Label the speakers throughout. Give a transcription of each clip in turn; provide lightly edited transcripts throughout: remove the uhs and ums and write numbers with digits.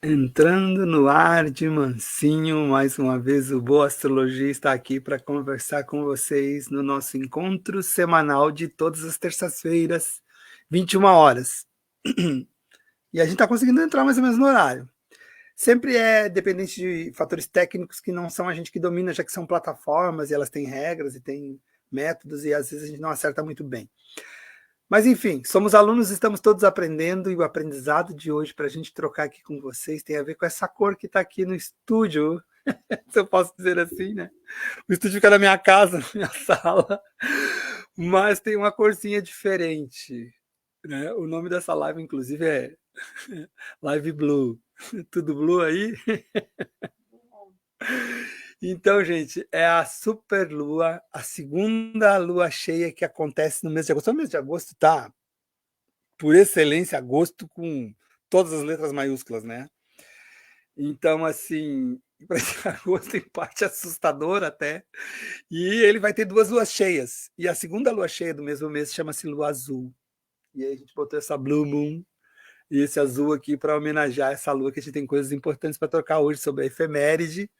Speaker 1: Entrando no ar de mansinho, mais uma vez o Boa Astrologia está aqui para conversar com vocês no nosso encontro semanal de todas as terças-feiras, 21 horas. E a gente está conseguindo entrar mais ou menos no horário. Sempre é dependente de fatores técnicos que não são a gente que domina, já que são plataformas e elas têm regras e têm métodos e às vezes a gente não acerta muito bem. Mas, enfim, somos alunos, estamos todos aprendendo e o aprendizado de hoje para a gente trocar aqui com vocês tem a ver com essa cor que está aqui no estúdio, se eu posso dizer assim, né? O estúdio fica na minha casa, na minha sala, mas tem uma corzinha diferente, né? O nome dessa live, inclusive, é Live Blue. Tudo blue aí? Então, gente, é a superlua, a segunda lua cheia que acontece no mês de agosto. O mês de agosto tá por excelência, agosto com todas as letras maiúsculas, né? Então, assim, para esse agosto, em parte assustador até, e ele vai ter duas luas cheias. E a segunda lua cheia do mesmo mês chama-se lua azul. E aí a gente botou essa Blue Moon e esse azul aqui para homenagear essa lua, que a gente tem coisas importantes para trocar hoje sobre a efeméride.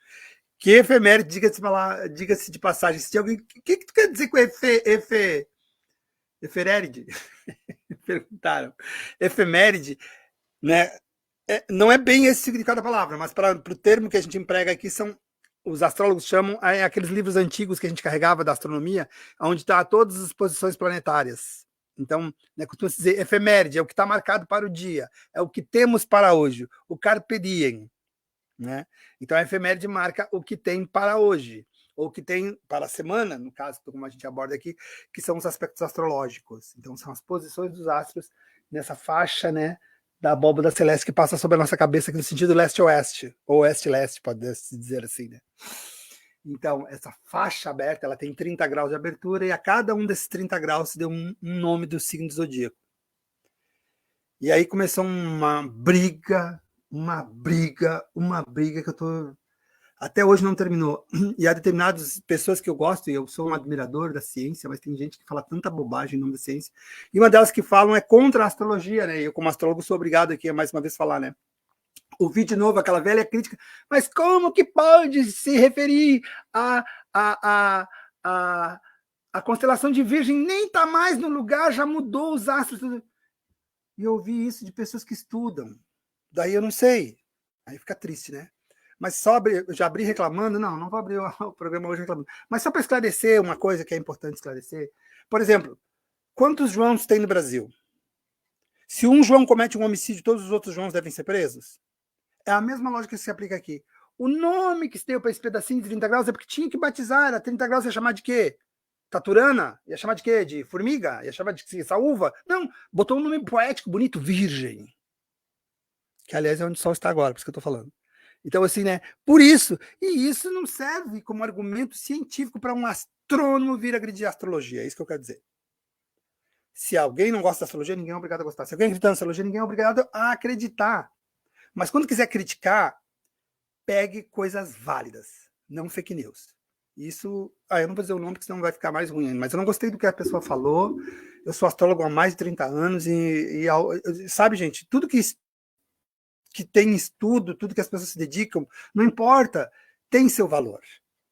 Speaker 1: Que efeméride, diga-se de passagem, se alguém. O que tu quer dizer com efeméride? Perguntaram. Efeméride, né? Não é bem esse significado da palavra, mas para o termo que a gente emprega aqui são, os astrólogos chamam aqueles livros antigos que a gente carregava da astronomia, onde está todas as posições planetárias. Então, né, costuma-se dizer efeméride, é o que está marcado para o dia, é o que temos para hoje, o carpe diem. Né? Então, a efeméride marca o que tem para hoje, ou o que tem para a semana, no caso, como a gente aborda aqui, que são os aspectos astrológicos. Então, são as posições dos astros nessa faixa, né, da abóbada celeste que passa sobre a nossa cabeça aqui no sentido leste-oeste, ou oeste-leste, pode-se dizer assim, né? Então, essa faixa aberta, ela tem 30 graus de abertura e a cada um desses 30 graus se deu um nome do signo do zodíaco. E aí começou uma briga que eu tô até hoje não terminou. E há determinadas pessoas que eu gosto, e eu sou um admirador da ciência, mas tem gente que fala tanta bobagem em nome da ciência. E uma delas que falam é contra a astrologia, né? E eu, como astrólogo, sou obrigado aqui a mais uma vez falar, né? Ouvi de novo aquela velha crítica, mas como que pode se referir a, a, a, a, a constelação de Virgem? Nem está mais no lugar, já mudou os astros. E eu ouvi isso de pessoas que estudam. Daí eu não sei. Aí fica triste, né? Mas só já abri reclamando? Não vou abrir o programa hoje reclamando. Mas só para esclarecer uma coisa que é importante esclarecer. Por exemplo, quantos Joãos tem no Brasil? Se um João comete um homicídio, todos os outros Joãos devem ser presos? É a mesma lógica que se aplica aqui. O nome que se deu para esse pedacinho de 30 graus é porque tinha que batizar. Era 30 graus ia chamar de quê? Taturana? Ia chamar de quê? De formiga? Ia chamar de saúva? Não, botou um nome poético, bonito, virgem. Que, aliás, é onde o sol está agora, por isso que eu estou falando. Então, assim, né? Por isso, e isso não serve como argumento científico para um astrônomo vir agredir a astrologia, é isso que eu quero dizer. Se alguém não gosta da astrologia, ninguém é obrigado a gostar. Se alguém acredita na astrologia, ninguém é obrigado a acreditar. Mas quando quiser criticar, pegue coisas válidas, não fake news. Isso, eu não vou dizer o nome, porque senão vai ficar mais ruim, mas eu não gostei do que a pessoa falou. Eu sou astrólogo há mais de 30 anos sabe, gente, tudo que tem estudo, tudo que as pessoas se dedicam, não importa, tem seu valor.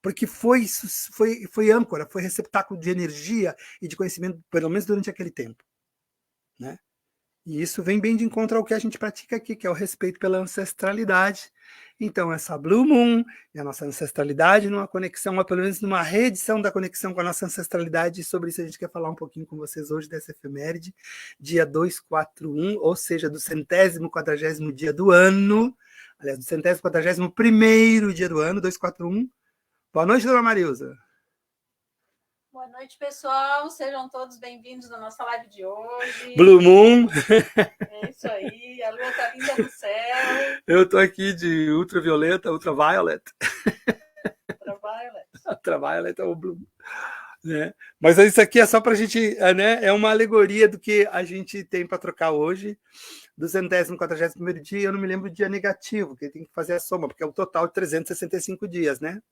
Speaker 1: Porque foi âncora, foi receptáculo de energia e de conhecimento, pelo menos durante aquele tempo. Né? E isso vem bem de encontro ao que a gente pratica aqui, que é o respeito pela ancestralidade. Então, essa Blue Moon e a nossa ancestralidade numa conexão, ou pelo menos numa reedição da conexão com a nossa ancestralidade, e sobre isso a gente quer falar um pouquinho com vocês hoje dessa efeméride, dia 241, ou seja, do 140º dia do ano, aliás, do 141º dia do ano, 241. Boa noite, dona Marilza.
Speaker 2: Boa noite, pessoal. Sejam todos bem-vindos na nossa live de hoje.
Speaker 1: Blue Moon.
Speaker 2: É isso aí. A lua tá linda no céu.
Speaker 1: Eu tô aqui de ultravioleta, ultraviolet. Ultraviolet é o Blue. Né? Mas isso aqui é só para a gente, né? É uma alegoria do que a gente tem para trocar hoje. Do 141º dia, eu não me lembro o dia negativo, que tem que fazer a soma, porque é o total de 365 dias, né?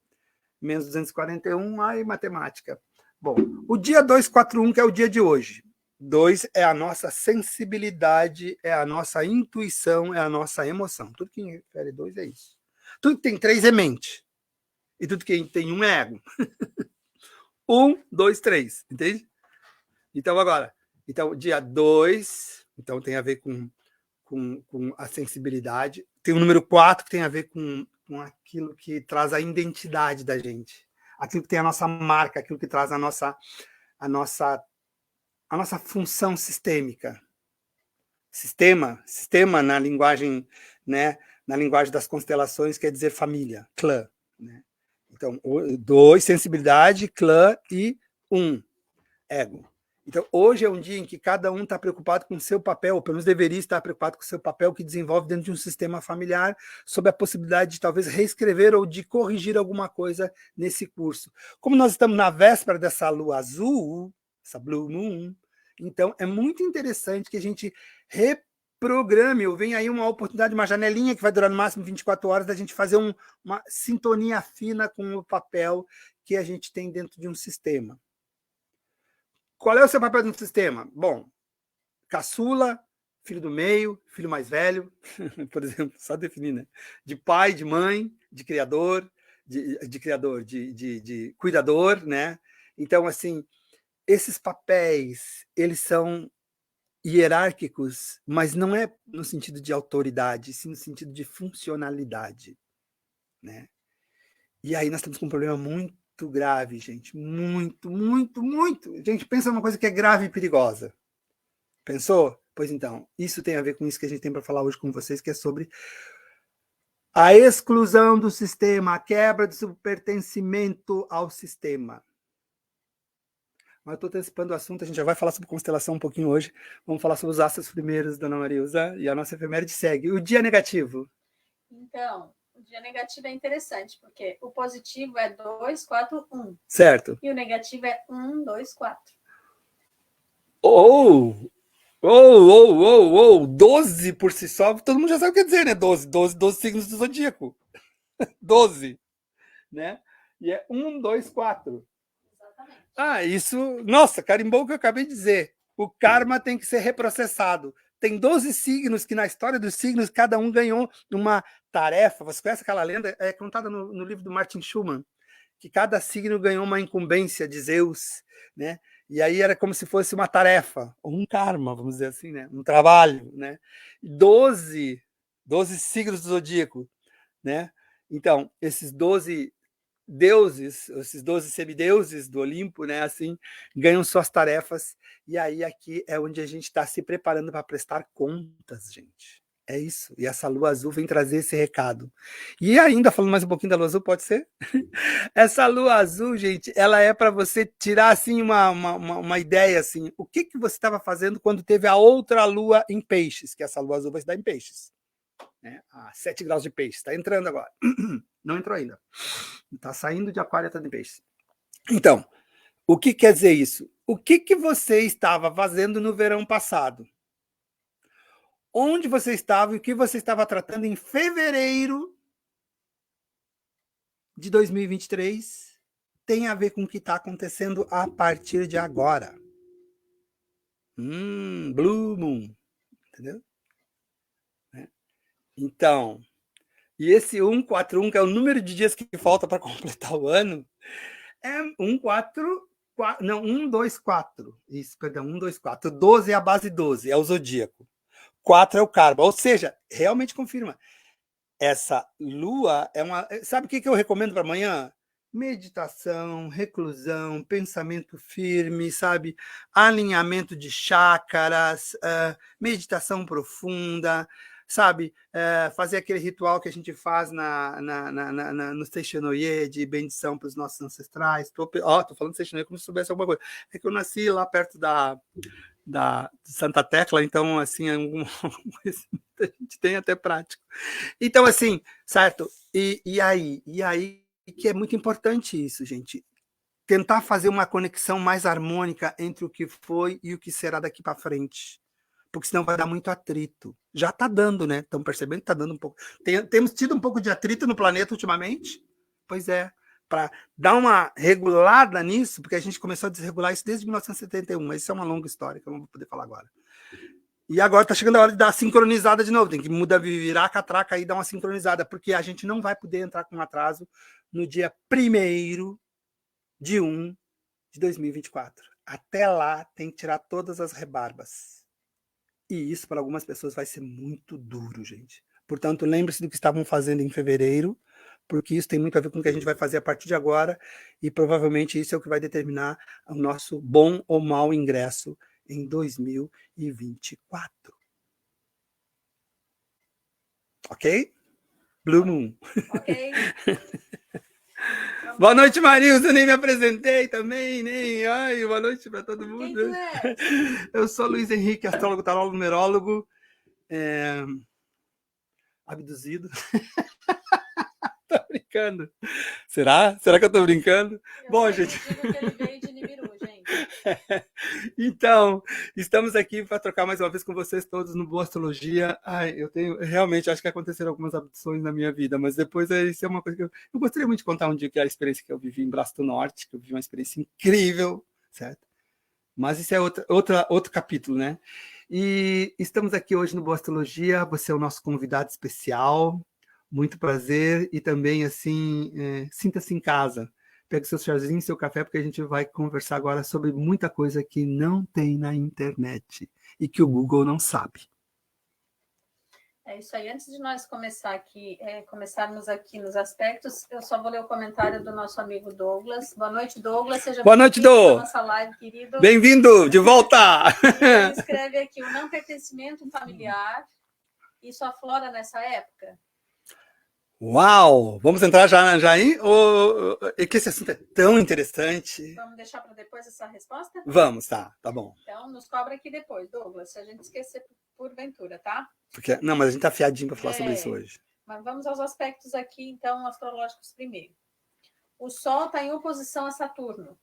Speaker 1: Menos 241, aí matemática. Bom, o dia 241, que é o dia de hoje. 2 é a nossa sensibilidade, é a nossa intuição, é a nossa emoção. Tudo que refere 2 é isso. Tudo que tem 3 é mente. E tudo que tem 1 é ego. 1, 2, 3. Entende? Então, agora. Então, dia 2, então tem a ver com a sensibilidade. Tem o número 4, que tem a ver com aquilo que traz a identidade da gente. Aquilo que tem a nossa marca, aquilo que traz a nossa função sistêmica. Sistema na linguagem, né, na linguagem das constelações quer dizer família, clã, né? Então, 2, sensibilidade, clã, e 1, ego. Então, hoje é um dia em que cada um está preocupado com o seu papel, ou pelo menos deveria estar preocupado com o seu papel que desenvolve dentro de um sistema familiar, sob a possibilidade de talvez reescrever ou de corrigir alguma coisa nesse curso. Como nós estamos na véspera dessa lua azul, essa Blue Moon, então é muito interessante que a gente reprograme, ou vem aí uma oportunidade, uma janelinha que vai durar no máximo 24 horas, da gente fazer uma sintonia fina com o papel que a gente tem dentro de um sistema. Qual é o seu papel no sistema? Bom, caçula, filho do meio, filho mais velho, por exemplo, só definir, né? De pai, de mãe, de criador, de cuidador, né? Então, assim, esses papéis, eles são hierárquicos, mas não é no sentido de autoridade, sim no sentido de funcionalidade, né? E aí nós estamos com um problema muito grave, gente. Muito, muito, muito. Gente, pensa numa coisa que é grave e perigosa. Pensou? Pois então, isso tem a ver com isso que a gente tem para falar hoje com vocês, que é sobre a exclusão do sistema, a quebra do seu pertencimento ao sistema. Mas eu estou antecipando o assunto, a gente já vai falar sobre constelação um pouquinho hoje. Vamos falar sobre os astros primeiros, Dona Marilza, e a nossa efeméride segue. O dia negativo.
Speaker 2: Então, o dia negativo é interessante, porque o positivo é 2, 4, 1.
Speaker 1: Certo.
Speaker 2: E o negativo é 1, 2, 4.
Speaker 1: 12 por si só, todo mundo já sabe o que quer dizer, né? 12 signos do zodíaco. 12, né? E é 1, 2, 4.
Speaker 2: Exatamente.
Speaker 1: Ah, isso... Nossa, carimbou o que eu acabei de dizer. O karma tem que ser reprocessado. Tem 12 signos que na história dos signos cada um ganhou uma tarefa. Você conhece aquela lenda? É contada no livro do Martin Schumann, que cada signo ganhou uma incumbência de Zeus, né? E aí era como se fosse uma tarefa, ou um karma, vamos dizer assim, né? Um trabalho, né? 12 signos do zodíaco, né? Então, esses 12 deuses, esses 12 semideuses do Olimpo, né, assim, ganham suas tarefas, e aí aqui é onde a gente está se preparando para prestar contas, gente. É isso. E essa lua azul vem trazer esse recado. E ainda, falando mais um pouquinho da lua azul, pode ser? Essa lua azul, gente, ela é para você tirar, assim, uma ideia, assim, o que você estava fazendo quando teve a outra lua em peixes, que essa lua azul vai se dar em peixes. Né? A 7 graus de peixe, está entrando agora. Não entrou ainda. Está saindo de aquário, está de peixe. Então, o que quer dizer isso? O que você estava fazendo no verão passado? Onde você estava e o que você estava tratando em fevereiro de 2023 tem a ver com o que está acontecendo a partir de agora. Blue Moon. Entendeu? Então, e esse 141, que é o número de dias que falta para completar o ano, é 124. Isso, perdão, 124. 12 é a base 12, é o zodíaco. 4 é o karma. Ou seja, realmente confirma. Essa lua é uma... Sabe o que eu recomendo para amanhã? Meditação, reclusão, pensamento firme, sabe? Alinhamento de chácaras, meditação profunda, sabe? Fazer aquele ritual que a gente faz no Seishanoye de bendição para os nossos ancestrais. Tô falando Seishanoye como se soubesse alguma coisa. É que eu nasci lá perto da Santa Tecla, então, assim, algum conhecimento a gente tem até prático. Então, assim, certo? E aí que é muito importante isso, gente. Tentar fazer uma conexão mais harmônica entre o que foi e o que será daqui para frente. Porque senão vai dar muito atrito. Já está dando, né? Estão percebendo que está dando um pouco. Temos tido um pouco de atrito no planeta ultimamente? Pois é. para dar uma regulada nisso, porque a gente começou a desregular isso desde 1971, mas isso é uma longa história que eu não vou poder falar agora. E agora está chegando a hora de dar sincronizada de novo, tem que mudar, virar a catraca e dar uma sincronizada, porque a gente não vai poder entrar com atraso no dia 1º de 1 de 2024. Até lá tem que tirar todas as rebarbas. E isso para algumas pessoas vai ser muito duro, gente. Portanto, lembre-se do que estavam fazendo em fevereiro, porque isso tem muito a ver com o que a gente vai fazer a partir de agora, e provavelmente isso é o que vai determinar o nosso bom ou mau ingresso em 2024. Ok? Blue Moon.
Speaker 2: Ok.
Speaker 1: Boa noite, Marilson. Eu nem me apresentei também, nem. Ai, boa noite para todo mundo.
Speaker 2: Quem tu é?
Speaker 1: Eu sou Luiz Henrique, astrólogo, tarólogo, numerólogo. Abduzido. Tô brincando. Será? Será que eu tô brincando? Bom, gente.
Speaker 2: Digo que ele veio de Nibiru, gente.
Speaker 1: Então, estamos aqui para trocar mais uma vez com vocês todos no Boa Astrologia. Ai, eu realmente acho que aconteceram algumas abduções na minha vida, mas depois isso é uma coisa que eu gostaria muito de contar um dia, que é a experiência que eu vivi em Braço do Norte, que eu vivi uma experiência incrível, certo? Mas isso é outro capítulo, né? E estamos aqui hoje no Boa Astrologia, você é o nosso convidado especial, muito prazer, e também, assim, sinta-se em casa. Pegue seu chazinho, seu café, porque a gente vai conversar agora sobre muita coisa que não tem na internet e que o Google não sabe.
Speaker 2: É isso aí. Antes de nós começarmos aqui nos aspectos, eu só vou ler o comentário do nosso amigo Douglas. Boa noite, Douglas. Seja bem-vindo à nossa live, querido.
Speaker 1: Bem-vindo, de volta!
Speaker 2: Ele escreve aqui o não pertencimento familiar. Isso aflora nessa época?
Speaker 1: Uau! Vamos entrar já aí? É que esse assunto é tão interessante.
Speaker 2: Vamos deixar para depois essa resposta?
Speaker 1: Vamos, tá bom.
Speaker 2: Então, nos cobra aqui depois, Douglas, se a gente esquecer porventura, tá?
Speaker 1: Não, mas a gente tá afiadinho para falar sobre isso hoje.
Speaker 2: Mas vamos aos aspectos aqui, então, astrológicos primeiro. O Sol está em oposição a Saturno.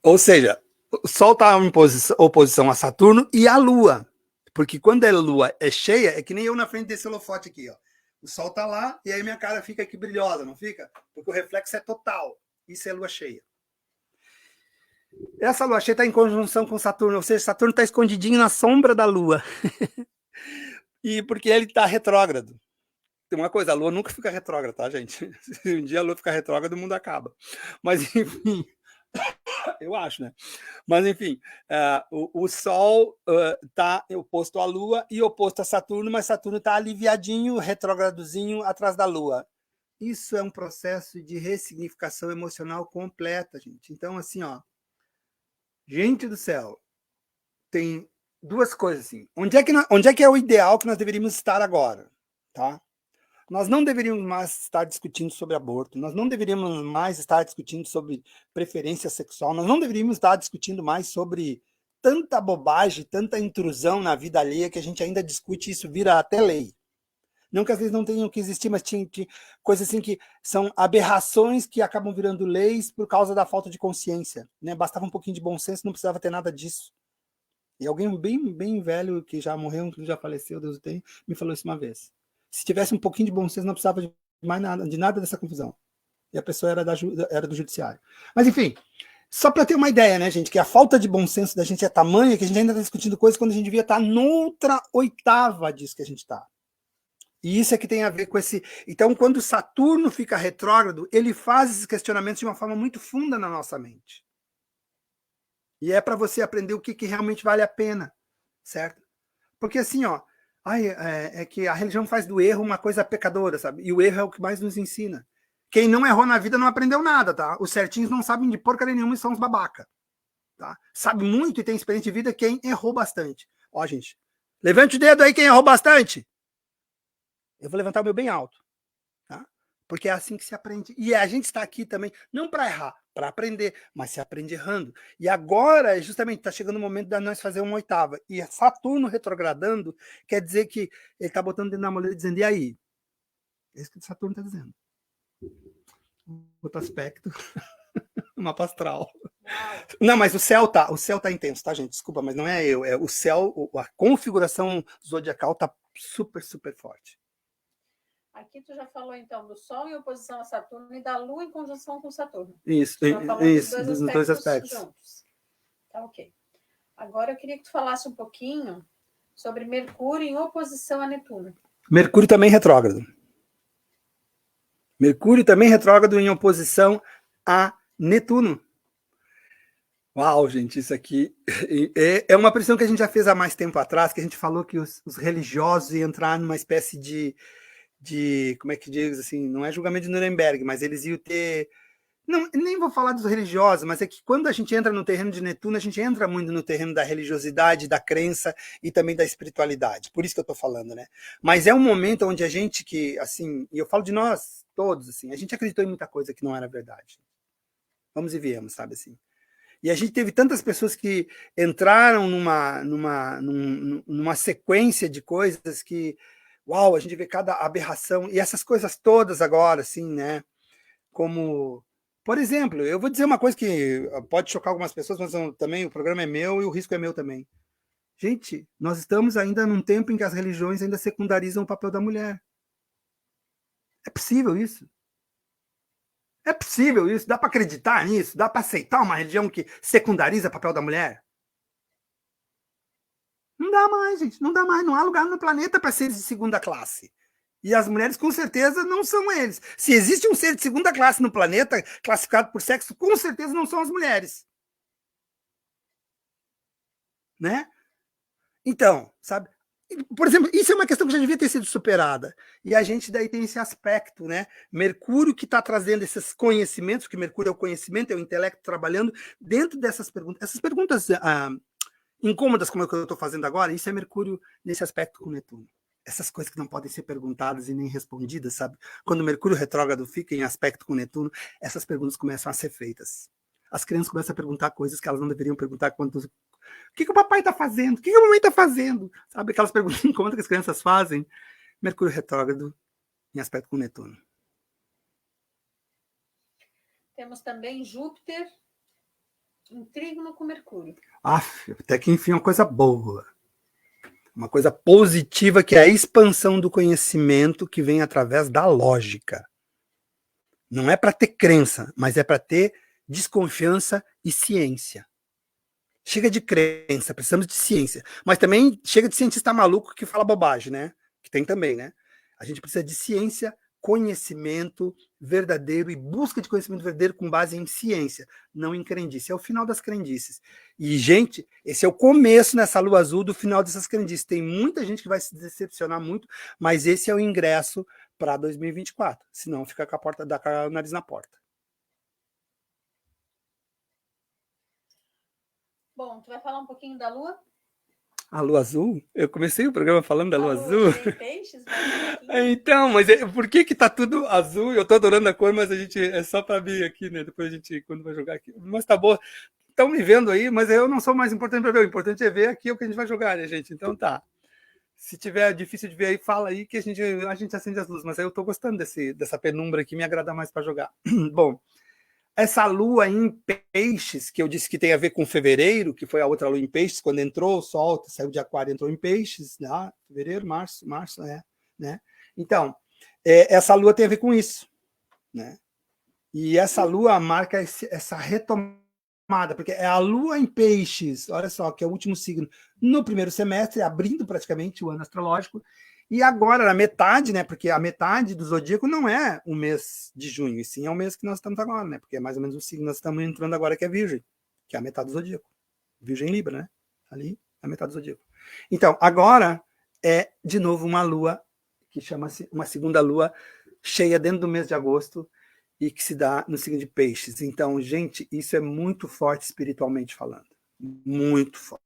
Speaker 1: Ou seja, o Sol está em oposição a Saturno e a Lua. Porque quando a Lua é cheia, é que nem eu na frente desse holofote aqui, ó. O Sol tá lá e aí minha cara fica aqui brilhosa, não fica? Porque o reflexo é total. Isso é Lua cheia. Essa Lua cheia está em conjunção com Saturno, ou seja, Saturno está escondidinho na sombra da Lua. E porque ele está retrógrado. Tem uma coisa, a Lua nunca fica retrógrada, tá, gente? Se um dia a Lua ficar retrógrada, o mundo acaba. Mas, enfim, eu acho, né? Mas, enfim, o Sol está oposto à Lua e oposto a Saturno, mas Saturno está aliviadinho, retrógradozinho, atrás da Lua. Isso é um processo de ressignificação emocional completa, gente. Então, assim, ó, gente do céu, tem duas coisas assim. Onde é que é o ideal que nós deveríamos estar agora, tá? Nós não deveríamos mais estar discutindo sobre aborto, nós não deveríamos mais estar discutindo sobre preferência sexual, nós não deveríamos estar discutindo mais sobre tanta bobagem, tanta intrusão na vida alheia que a gente ainda discute, isso vira até lei. Não que às vezes não tenham que existir, mas tinha coisas assim que são aberrações que acabam virando leis por causa da falta de consciência, né? Bastava um pouquinho de bom senso, não precisava ter nada disso. E alguém bem velho, que já morreu, que já faleceu, Deus o tenha, me falou isso uma vez. Se tivesse um pouquinho de bom senso, não precisava de mais nada, de nada dessa confusão. E a pessoa era do judiciário. Mas, enfim, só para ter uma ideia, né, gente, que a falta de bom senso da gente é tamanha que a gente ainda está discutindo coisas quando a gente devia estar noutra oitava disso que a gente está. E isso é que tem a ver com esse... Então, quando Saturno fica retrógrado, ele faz esses questionamentos de uma forma muito funda na nossa mente. E é para você aprender o que realmente vale a pena, certo? Porque assim, ó, é que a religião faz do erro uma coisa pecadora, sabe? E o erro é o que mais nos ensina. Quem não errou na vida não aprendeu nada, tá? Os certinhos não sabem de porcaria nenhuma e são uns babaca, tá? Sabe muito e tem experiência de vida quem errou bastante. Ó, gente, levante o dedo aí quem errou bastante. Eu vou levantar o meu bem alto, tá? Porque é assim que se aprende. E a gente está aqui também, não para errar, para aprender, mas se aprende errando. E agora, justamente, está chegando o momento de nós fazer uma oitava. E Saturno retrogradando quer dizer que ele está botando dentro da moleira dizendo, e aí? É isso que Saturno está dizendo. Outro aspecto, mapa astral. Não, mas o céu tá intenso, tá, gente? Desculpa, mas não é eu. É o céu, a configuração zodiacal tá super, super forte.
Speaker 2: Aqui tu já falou, então, do Sol em oposição a Saturno e da Lua em conjunção com Saturno.
Speaker 1: Isso, dos dois aspectos.
Speaker 2: Juntos. Tá, ok. Agora eu queria que tu falasse um pouquinho sobre Mercúrio em oposição a Netuno.
Speaker 1: Mercúrio também retrógrado. Mercúrio também retrógrado em oposição a Netuno. Uau, gente, isso aqui é uma pressão que a gente já fez há mais tempo atrás, que a gente falou que os religiosos iam entrar numa espécie de como é que diz assim, não é julgamento de Nuremberg, mas eles iam ter... Não, nem vou falar dos religiosos, mas é que quando a gente entra no terreno de Netuno, a gente entra muito no terreno da religiosidade, da crença e também da espiritualidade. Por isso que eu estou falando, né? Mas é um momento onde a gente que, assim, e eu falo de nós todos, assim, a gente acreditou em muita coisa que não era verdade. Vamos e viemos, sabe assim? E a gente teve tantas pessoas que entraram numa sequência de coisas que, uau, a gente vê cada aberração, e essas coisas todas agora, assim, né? Como, por exemplo, eu vou dizer uma coisa que pode chocar algumas pessoas, mas também o programa é meu e o risco é meu também. Gente, nós estamos ainda num tempo em que as religiões ainda secundarizam o papel da mulher. É possível isso? É possível isso? Dá para acreditar nisso? Dá para aceitar uma religião que secundariza o papel da mulher? Não dá mais, gente. Não dá mais. Não há lugar no planeta para seres de segunda classe. E as mulheres, com certeza, não são eles. Se existe um ser de segunda classe no planeta, classificado por sexo, com certeza não são as mulheres. Né? Então, sabe? Por exemplo, isso é uma questão que já devia ter sido superada. E a gente daí tem esse aspecto, né? Mercúrio que está trazendo esses conhecimentos, que Mercúrio é o conhecimento, é o intelecto trabalhando dentro dessas perguntas. Essas perguntas incômodas, como é que eu estou fazendo agora, isso é Mercúrio nesse aspecto com Netuno. Essas coisas que não podem ser perguntadas e nem respondidas, sabe? Quando o Mercúrio retrógrado fica em aspecto com Netuno, essas perguntas começam a ser feitas. As crianças começam a perguntar coisas que elas não deveriam perguntar quando... O que o papai está fazendo? O que a mamãe está fazendo? Sabe aquelas perguntas incômodas que as crianças fazem? Mercúrio retrógrado em aspecto com Netuno.
Speaker 2: Temos também Júpiter em trígono com Mercúrio.
Speaker 1: Até que enfim, uma coisa boa. Uma coisa positiva, que é a expansão do conhecimento que vem através da lógica. Não é para ter crença, mas é para ter desconfiança e ciência. Chega de crença, precisamos de ciência. Mas também chega de cientista maluco que fala bobagem, né? Que tem também, né? A gente precisa de ciência, conhecimento verdadeiro e busca de conhecimento verdadeiro com base em ciência, não em crendice. É o final das crendices. E, gente, esse é o começo nessa lua azul do final dessas crendices. Tem muita gente que vai se decepcionar muito, mas esse é o ingresso para 2024. Senão fica com a porta, dá com o nariz na porta.
Speaker 2: Bom, tu vai falar um pouquinho da Lua?
Speaker 1: A Lua Azul? Eu comecei o programa falando da Lua Azul.
Speaker 2: Tem peixes,
Speaker 1: então, mas por que tá tudo azul? Eu tô adorando a cor, mas a gente é só para ver aqui, né? Depois a gente, quando vai jogar aqui. Mas tá bom. Estão me vendo aí, mas eu não sou mais importante para ver. O importante é ver aqui o que a gente vai jogar, né, gente? Então tá. Se tiver difícil de ver aí, fala aí que a gente acende as luzes. Mas aí eu tô gostando dessa penumbra aqui, me agrada mais para jogar. Bom, essa lua em peixes, que eu disse que tem a ver com fevereiro, que foi a outra lua em peixes, quando entrou o sol, saiu de aquário, entrou em peixes, né? Fevereiro, março, né? Então, essa lua tem a ver com isso, né? E essa lua marca essa retomada, porque é a lua em peixes, olha só, que é o último signo, no primeiro semestre, abrindo praticamente o ano astrológico, e agora, na metade, né? Porque a metade do zodíaco não é o mês de junho, e sim é o mês que nós estamos agora, né? Porque é mais ou menos o signo que nós estamos entrando agora, que é Virgem, que é a metade do zodíaco. Virgem Libra, né? Ali, a metade do zodíaco. Então, agora é, de novo, uma lua que chama-se uma segunda lua cheia dentro do mês de agosto e que se dá no signo de Peixes. Então, gente, isso é muito forte espiritualmente falando. Muito forte.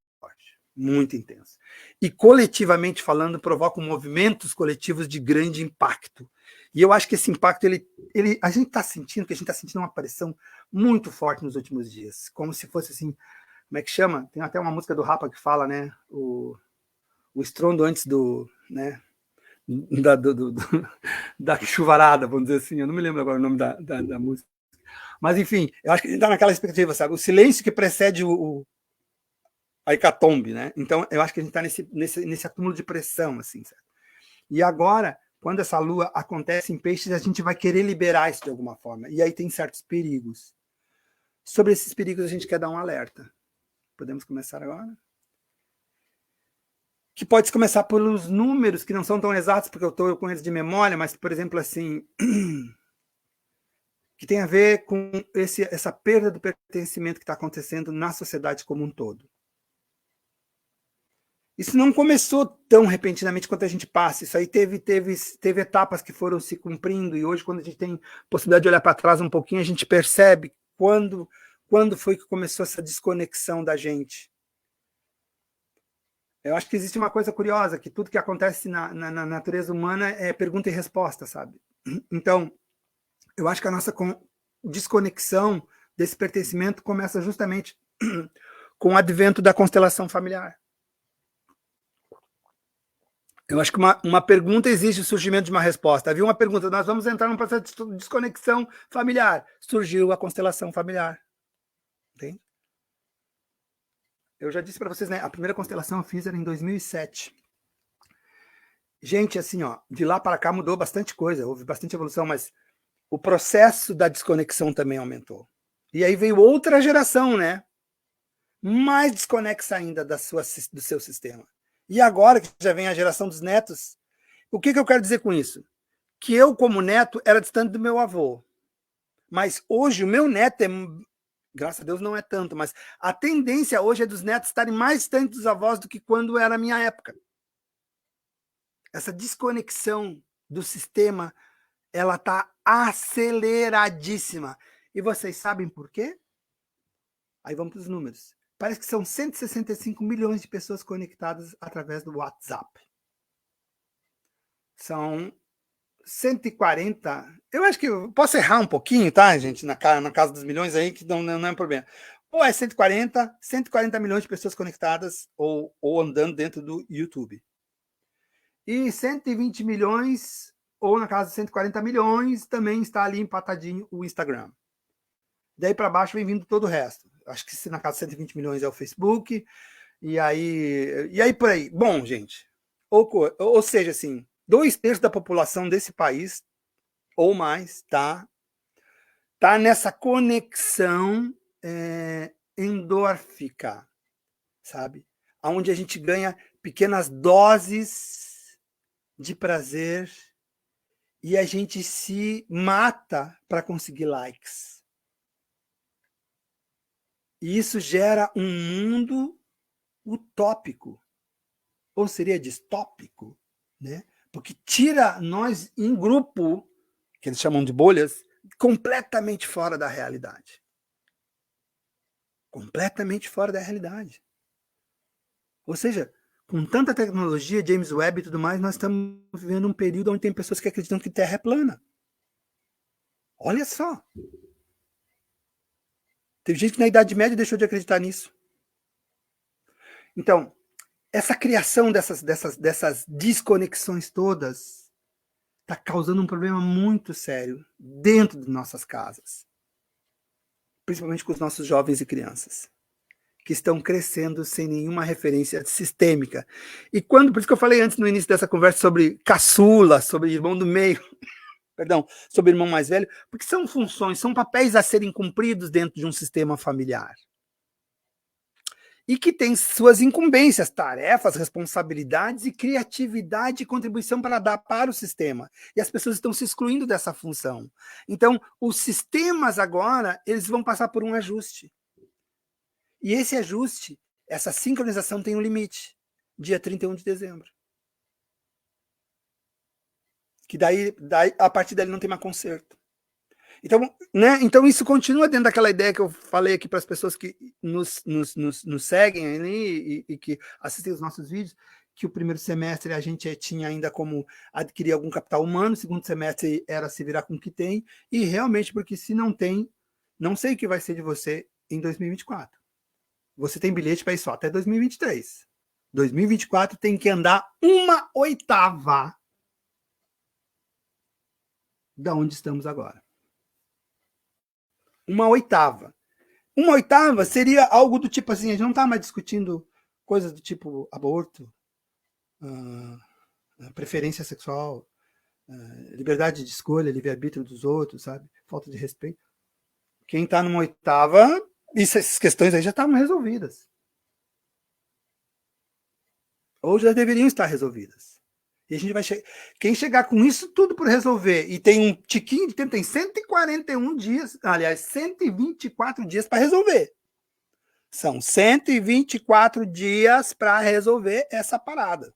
Speaker 1: Muito intenso. E coletivamente falando, provocam movimentos coletivos de grande impacto. E eu acho que esse impacto, a gente está sentindo, que a gente está sentindo uma pressão muito forte nos últimos dias. Como se fosse assim, como é que chama? Tem até uma música do Rapa que fala, né? O estrondo antes do, né? Da chuvarada, vamos dizer assim. Eu não me lembro agora o nome da música. Mas, enfim, eu acho que a gente está naquela expectativa, sabe? O silêncio que precede a hecatombe, né? Então, eu acho que a gente está nesse acúmulo de pressão, assim, certo? E agora, quando essa lua acontece em peixes, a gente vai querer liberar isso de alguma forma. E aí tem certos perigos. Sobre esses perigos, a gente quer dar um alerta. Podemos começar agora? Que pode começar pelos números, que não são tão exatos, porque eu estou com eles de memória, mas, por exemplo, assim, que tem a ver com essa perda do pertencimento que está acontecendo na sociedade como um todo. Isso não começou tão repentinamente quanto a gente passa. Isso aí teve etapas que foram se cumprindo, e hoje, quando a gente tem possibilidade de olhar para trás um pouquinho, a gente percebe quando foi que começou essa desconexão da gente. Eu acho que existe uma coisa curiosa, que tudo que acontece na natureza humana é pergunta e resposta, sabe? Então, eu acho que a nossa desconexão desse pertencimento começa justamente com o advento da constelação familiar. Eu acho que uma pergunta exige o surgimento de uma resposta. Havia uma pergunta, nós vamos entrar num processo de desconexão familiar. Surgiu a constelação familiar. Entende? Eu já disse para vocês, né? A primeira constelação eu fiz era em 2007. Gente, assim, ó, de lá para cá mudou bastante coisa, houve bastante evolução, mas o processo da desconexão também aumentou. E aí veio outra geração, né? Mais desconexa ainda do seu sistema. E agora que já vem a geração dos netos, o que eu quero dizer com isso? Que eu, como neto, era distante do meu avô. Mas hoje o meu neto graças a Deus não é tanto, mas a tendência hoje é dos netos estarem mais distantes dos avós do que quando era a minha época. Essa desconexão do sistema, ela está aceleradíssima. E vocês sabem por quê? Aí vamos para os números. Parece que são 165 milhões de pessoas conectadas através do WhatsApp. São 140... Eu acho que eu posso errar um pouquinho, tá, gente? Na casa dos milhões aí, que não é problema. Ou é 140 milhões de pessoas conectadas ou andando dentro do YouTube. E 120 milhões, ou na casa de 140 milhões, também está ali empatadinho o Instagram. Daí para baixo vem vindo todo o resto. Acho que na casa de 120 milhões é o Facebook, e aí por aí. Bom, gente, ou seja, assim, 2/3 da população desse país, ou mais, tá nessa conexão endórfica, sabe? Onde a gente ganha pequenas doses de prazer e a gente se mata para conseguir likes. E isso gera um mundo utópico, ou seria distópico, né? Porque tira nós em grupo, que eles chamam de bolhas, completamente fora da realidade. Completamente fora da realidade. Ou seja, com tanta tecnologia, James Webb e tudo mais, nós estamos vivendo um período onde tem pessoas que acreditam que a Terra é plana. Olha só. Teve gente que na Idade Média deixou de acreditar nisso. Então, essa criação dessas desconexões todas está causando um problema muito sério dentro de nossas casas. Principalmente com os nossos jovens e crianças, que estão crescendo sem nenhuma referência sistêmica. E por isso que eu falei antes no início dessa conversa sobre caçula, sobre irmão do meio, perdão, sobre irmão mais velho, porque são funções, são papéis a serem cumpridos dentro de um sistema familiar. E que tem suas incumbências, tarefas, responsabilidades e criatividade e contribuição para dar para o sistema. E as pessoas estão se excluindo dessa função. Então, os sistemas agora, eles vão passar por um ajuste. E esse ajuste, essa sincronização tem um limite, dia 31 de dezembro. Que daí a partir dali não tem mais conserto. Então, né? Então isso continua dentro daquela ideia que eu falei aqui para as pessoas que nos seguem ali e que assistem os nossos vídeos, que o primeiro semestre a gente tinha ainda como adquirir algum capital humano, o segundo semestre era se virar com o que tem, e realmente, porque se não tem, não sei o que vai ser de você em 2024. Você tem bilhete para ir só até 2023. 2024 tem que andar 1/8 da onde estamos agora. 1/8. 1/8 seria algo do tipo assim, a gente não está mais discutindo coisas do tipo aborto, preferência sexual, liberdade de escolha, livre-arbítrio dos outros, sabe? Falta de respeito. Quem está numa oitava, essas questões aí já estavam resolvidas. Ou já deveriam estar resolvidas. E a gente vai quem chegar com isso tudo por resolver e tem um tiquinho de tempo, tem 141 dias, aliás, 124 dias para resolver. São 124 dias para resolver essa parada.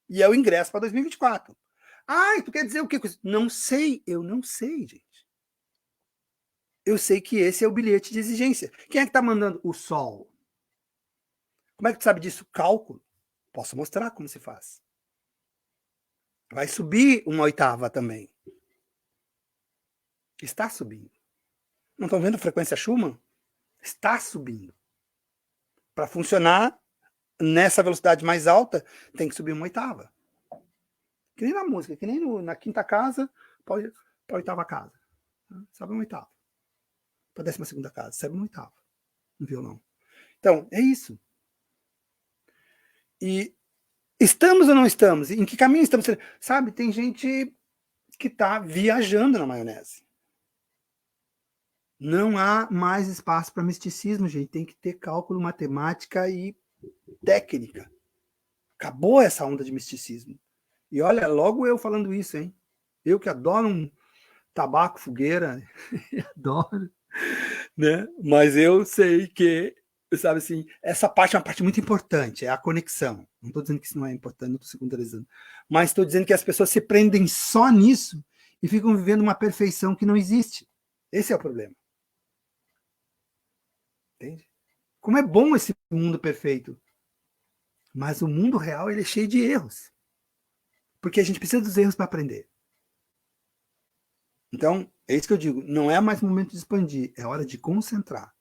Speaker 1: E é o ingresso para 2024. Ah, tu quer dizer o quê? Não sei, eu não sei, gente. Eu sei que esse é o bilhete de exigência. Quem é que está mandando? O Sol. Como é que tu sabe disso? Cálculo. Posso mostrar como se faz. Vai subir uma oitava também. Está subindo. Não estão vendo a frequência Schumann? Está subindo. Para funcionar nessa velocidade mais alta, tem que subir uma oitava. Que nem na música, que nem na quinta casa, para a oitava casa. Sabe uma oitava. Para a 12ª casa, sabe uma oitava. No violão. Então, é isso. E estamos ou não estamos? Em que caminho estamos? Sabe, tem gente que está viajando na maionese. Não há mais espaço para misticismo, gente. Tem que ter cálculo, matemática e técnica. Acabou essa onda de misticismo. E olha, logo eu falando isso, hein? Eu que adoro um tabaco, fogueira, adoro, né? Mas eu sei que, sabe assim, essa parte é uma parte muito importante, é a conexão. Não estou dizendo que isso não é importante, não estou secundarizando. Mas estou dizendo que as pessoas se prendem só nisso e ficam vivendo uma perfeição que não existe. Esse é o problema. Entende? Como é bom esse mundo perfeito. Mas o mundo real ele é cheio de erros. Porque a gente precisa dos erros para aprender. Então, é isso que eu digo. Não é mais momento de expandir, é hora de concentrar.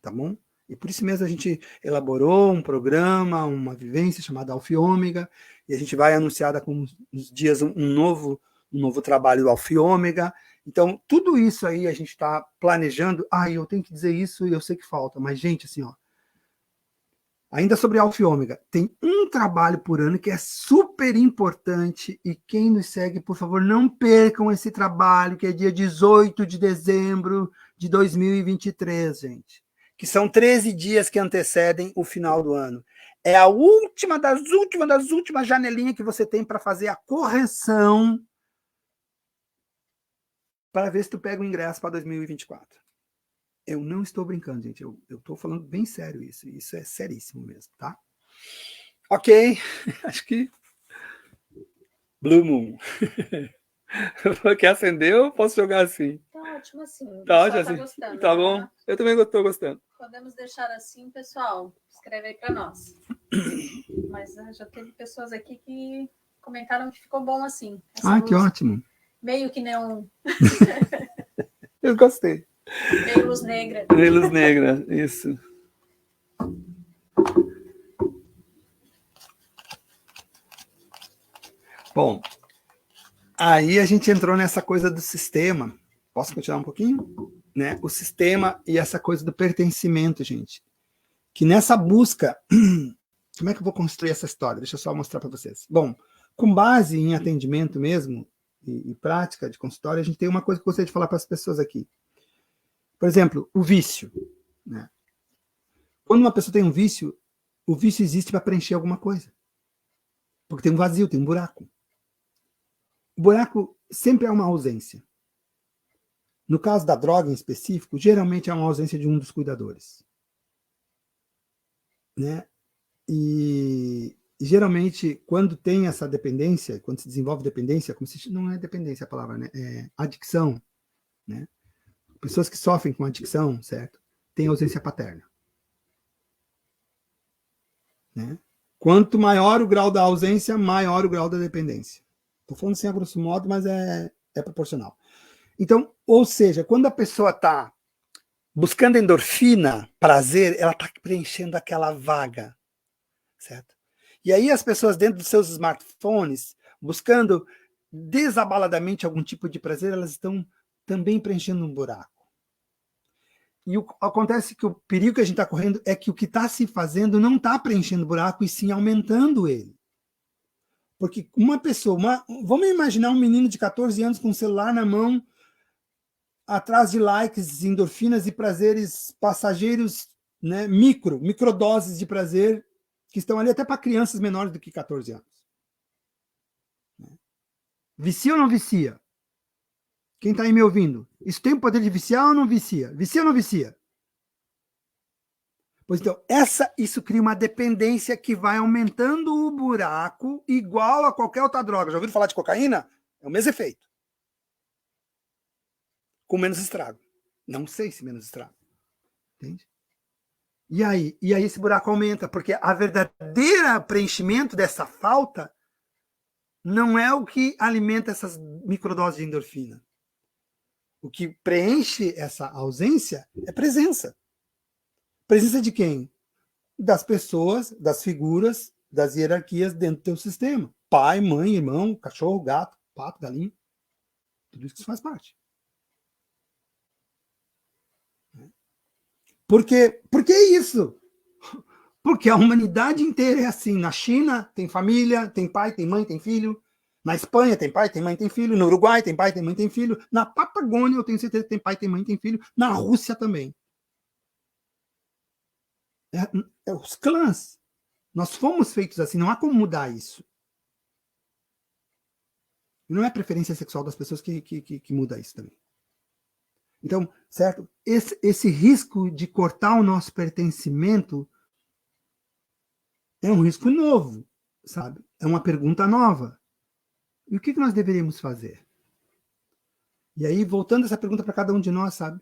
Speaker 1: Tá bom? E por isso mesmo a gente elaborou um programa, uma vivência chamada Alfa e Ômega, e a gente vai anunciar daqui uns dias um novo trabalho do Alfa e Ômega. Então, tudo isso aí a gente está planejando. Eu tenho que dizer isso e eu sei que falta. Mas, gente, assim, ó, ainda sobre Alfa e Ômega, tem um trabalho por ano que é super importante e quem nos segue, por favor, não percam esse trabalho, que é dia 18 de dezembro de 2023, gente. Que são 13 dias que antecedem o final do ano. É a última das últimas janelinhas que você tem para fazer a correção para ver se tu pega o ingresso para 2024. Eu não estou brincando, gente. Eu estou falando bem sério isso. Isso é seríssimo mesmo, tá? Ok. Acho que... Blue Moon. Quer acender ou posso jogar assim?
Speaker 2: Tá ótimo assim.
Speaker 1: Tá ótimo
Speaker 2: assim.
Speaker 1: Gostando, tá bom? Né? Eu também estou gostando.
Speaker 2: Podemos deixar assim, pessoal. Escreve aí para nós. Mas já teve pessoas aqui que comentaram que ficou bom assim.
Speaker 1: Que ótimo.
Speaker 2: Meio que neon.
Speaker 1: Eu gostei.
Speaker 2: Meio luz negra.
Speaker 1: Meio luz negra, isso. Bom, aí a gente entrou nessa coisa do sistema. Posso continuar um pouquinho? Né? O sistema e essa coisa do pertencimento, gente. Que nessa busca... Como é que eu vou construir essa história? Deixa eu só mostrar para vocês. Bom, com base em atendimento mesmo e prática de consultório, a gente tem uma coisa que eu gostaria de falar para as pessoas aqui. Por exemplo, o vício. Né? Quando uma pessoa tem um vício, o vício existe para preencher alguma coisa. Porque tem um vazio, tem um buraco. O buraco sempre é uma ausência. No caso da droga em específico, geralmente é uma ausência de um dos cuidadores. Né? E geralmente, quando tem essa dependência, quando se desenvolve dependência, como se não é dependência a palavra, né? É adicção, né? Pessoas que sofrem com adicção, certo? Tem ausência paterna. Né? Quanto maior o grau da ausência, maior o grau da dependência. Estou falando assim a grosso modo, mas é proporcional. Então, ou seja, quando a pessoa está buscando endorfina, prazer, ela está preenchendo aquela vaga. Certo? E aí as pessoas dentro dos seus smartphones, buscando desabaladamente algum tipo de prazer, elas estão também preenchendo um buraco. E acontece que o perigo que a gente está correndo é que o que está se fazendo não está preenchendo o buraco, e sim aumentando ele. Porque uma pessoa, vamos imaginar um menino de 14 anos com um celular na mão, atrás de likes, endorfinas e prazeres passageiros, né, microdoses de prazer, que estão ali até para crianças menores do que 14 anos. Vicia ou não vicia? Quem está aí me ouvindo? Isso tem o poder de viciar ou não vicia? Vicia ou não vicia? Pois então, isso cria uma dependência que vai aumentando o buraco igual a qualquer outra droga. Já ouviram falar de cocaína? É o mesmo efeito. Com menos estrago. Não sei se menos estrago. Entende? E aí esse buraco aumenta, porque a verdadeira preenchimento dessa falta não é o que alimenta essas microdoses de endorfina. O que preenche essa ausência é presença. Presença de quem? Das pessoas, das figuras, das hierarquias dentro do teu sistema. Pai, mãe, irmão, cachorro, gato, pato, galinha. Tudo isso faz parte. Por que isso? Porque a humanidade inteira é assim. Na China tem família, tem pai, tem mãe, tem filho. Na Espanha tem pai, tem mãe, tem filho. No Uruguai tem pai, tem mãe, tem filho. Na Patagônia eu tenho certeza que tem pai, tem mãe, tem filho. Na Rússia também. Os clãs. Nós fomos feitos assim, não há como mudar isso. Não é a preferência sexual das pessoas que muda isso também. Então, certo? Esse risco de cortar o nosso pertencimento é um risco novo, sabe? É uma pergunta nova. E o que nós deveríamos fazer? E aí, voltando essa pergunta para cada um de nós, sabe?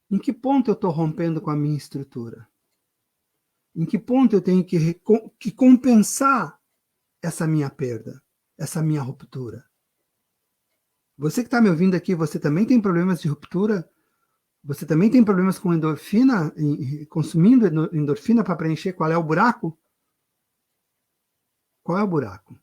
Speaker 1: Em que ponto eu estou rompendo com a minha estrutura? Em que ponto eu tenho que compensar essa minha perda, essa minha ruptura? Você que está me ouvindo aqui, você também tem problemas de ruptura? Você também tem problemas com endorfina, consumindo endorfina para preencher qual é o buraco? Qual é o buraco?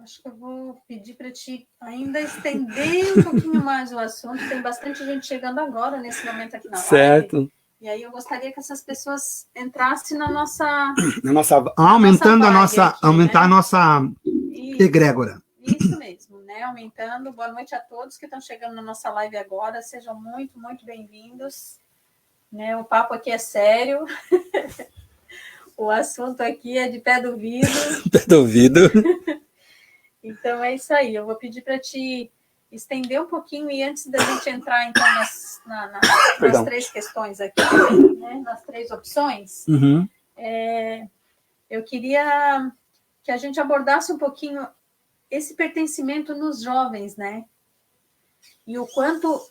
Speaker 2: Acho que eu vou pedir para ti ainda estender um pouquinho mais o assunto. Tem bastante gente chegando agora, nesse momento aqui na live.
Speaker 1: Certo.
Speaker 2: E aí eu gostaria que essas pessoas entrassem na nossa...
Speaker 1: aumentar
Speaker 2: né?
Speaker 1: A nossa egrégora.
Speaker 2: Isso mesmo, né? Aumentando. Boa noite a todos que estão chegando na nossa live agora. Sejam muito, muito bem-vindos. Né? O papo aqui é sério. O assunto aqui é de pé do ouvido.
Speaker 1: Pé do ouvido.
Speaker 2: Então é isso aí. Eu vou pedir para te estender um pouquinho e antes da gente entrar então nas 3 questões aqui, né? Nas 3 opções, eu queria que a gente abordasse um pouquinho esse pertencimento nos jovens, né? E o quanto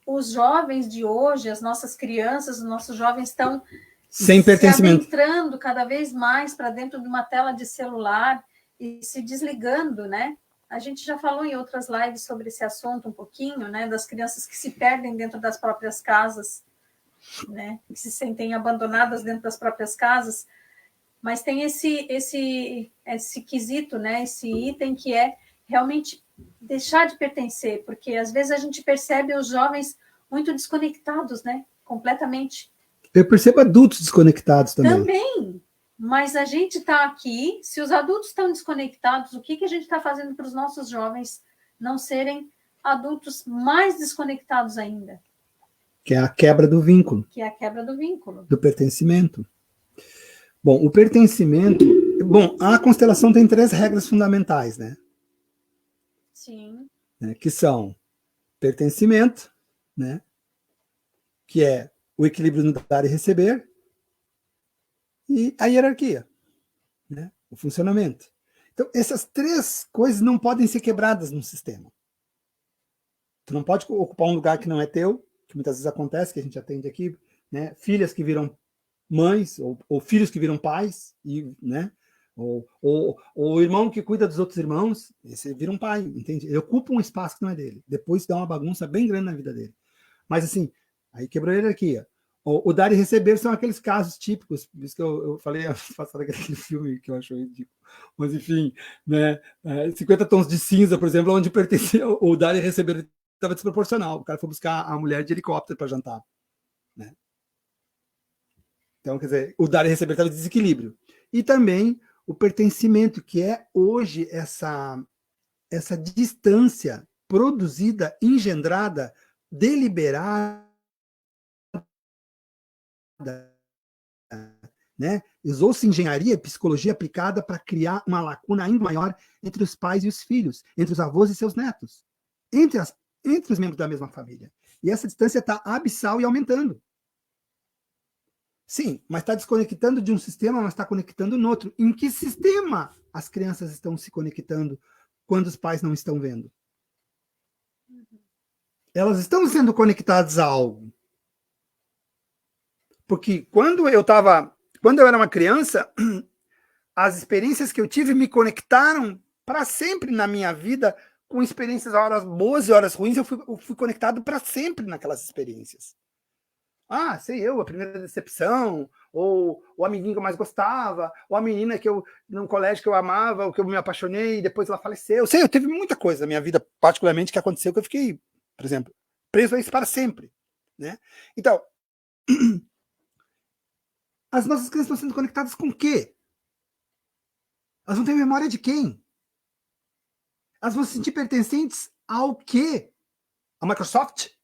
Speaker 2: os jovens de hoje, as nossas crianças, os nossos jovens estão
Speaker 1: sem pertencimento,
Speaker 2: se adentrando cada vez mais para dentro de uma tela de celular e se desligando, né? A gente já falou em outras lives sobre esse assunto um pouquinho, né? Das crianças que se perdem dentro das próprias casas, né? Que se sentem abandonadas dentro das próprias casas. Mas tem esse quesito, né? Esse item que é realmente deixar de pertencer, porque às vezes a gente percebe os jovens muito desconectados, né? Completamente.
Speaker 1: Eu percebo adultos desconectados também.
Speaker 2: Também. Mas a gente está aqui, se os adultos estão desconectados, o que a gente está fazendo para os nossos jovens não serem adultos mais desconectados ainda?
Speaker 1: Que é a quebra do vínculo.
Speaker 2: Que é a quebra do vínculo.
Speaker 1: Do pertencimento. Bom, o pertencimento... Bom, a constelação tem 3 regras fundamentais, né?
Speaker 2: Sim.
Speaker 1: Que são pertencimento, né? Que é o equilíbrio no dar e receber, e a hierarquia, né? O funcionamento. Então, essas 3 coisas não podem ser quebradas num sistema. Tu não pode ocupar um lugar que não é teu, que muitas vezes acontece, que a gente atende aqui, né? Filhas que viram mães, ou filhos que viram pais, né? Ou o irmão que cuida dos outros irmãos, esse vira um pai, entende? Ele ocupa um espaço que não é dele. Depois dá uma bagunça bem grande na vida dele. Mas assim, aí quebrou a hierarquia. O dar e receber são aqueles casos típicos, por isso que eu falei passado aquele filme que eu acho ridículo. Mas enfim, né? 50 tons de cinza, por exemplo, onde pertencia o dar e receber estava desproporcional. O cara foi buscar a mulher de helicóptero para jantar, né? Então, quer dizer, o dar e receber estava em desequilíbrio. E também o pertencimento, que é hoje essa distância produzida, engendrada, deliberada, né? Usou-se engenharia e psicologia aplicada para criar uma lacuna ainda maior entre os pais e os filhos, entre os avós e seus netos, entre os membros da mesma família. E essa distância está abissal e aumentando. Sim, mas está desconectando de um sistema, mas está conectando no outro. Em que sistema as crianças estão se conectando quando os pais não estão vendo? Elas estão sendo conectadas a algo. Porque quando eu era uma criança, as experiências que eu tive me conectaram para sempre na minha vida, com experiências, horas boas e horas ruins, eu fui conectado para sempre naquelas experiências. Ah, sei eu, a primeira decepção, ou o amiguinho que eu mais gostava, ou a menina que num colégio que eu amava, ou que eu me apaixonei e depois ela faleceu. Sei, eu teve muita coisa na minha vida, particularmente, que aconteceu, que eu fiquei, por exemplo, preso a isso para sempre, né? Então, as nossas crianças estão sendo conectadas com o quê? Elas não têm memória de quem? Elas vão se sentir pertencentes ao quê? A Microsoft?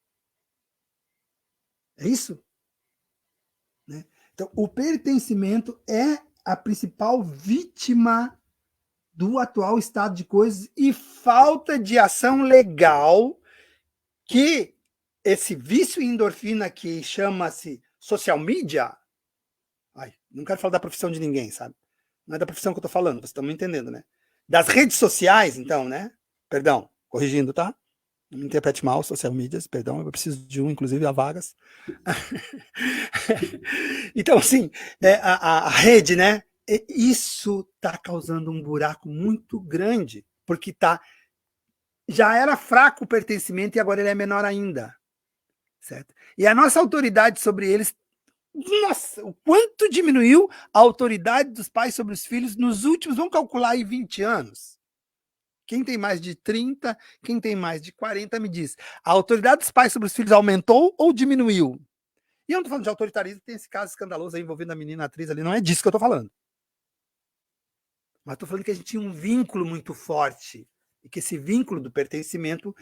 Speaker 1: É isso? Né? Então, o pertencimento é a principal vítima do atual estado de coisas e falta de ação legal que esse vício em endorfina que chama-se social media, não quero falar da profissão de ninguém, sabe? Não é da profissão que eu estou falando, vocês estão me entendendo, né? Das redes sociais, então, né? Perdão, corrigindo, tá? Não me interprete mal, social medias, perdão, eu preciso de inclusive, há vagas. Então, assim, a rede, né? Isso está causando um buraco muito grande, porque já era fraco o pertencimento e agora ele é menor ainda, certo? E a nossa autoridade sobre eles, nossa, o quanto diminuiu a autoridade dos pais sobre os filhos nos últimos, vamos calcular aí 20 anos. Quem tem mais de 30, quem tem mais de 40, me diz. A autoridade dos pais sobre os filhos aumentou ou diminuiu? E eu não estou falando de autoritarismo, tem esse caso escandaloso aí envolvendo a menina atriz ali, não é disso que eu estou falando. Mas estou falando que a gente tinha um vínculo muito forte, e que esse vínculo do pertencimento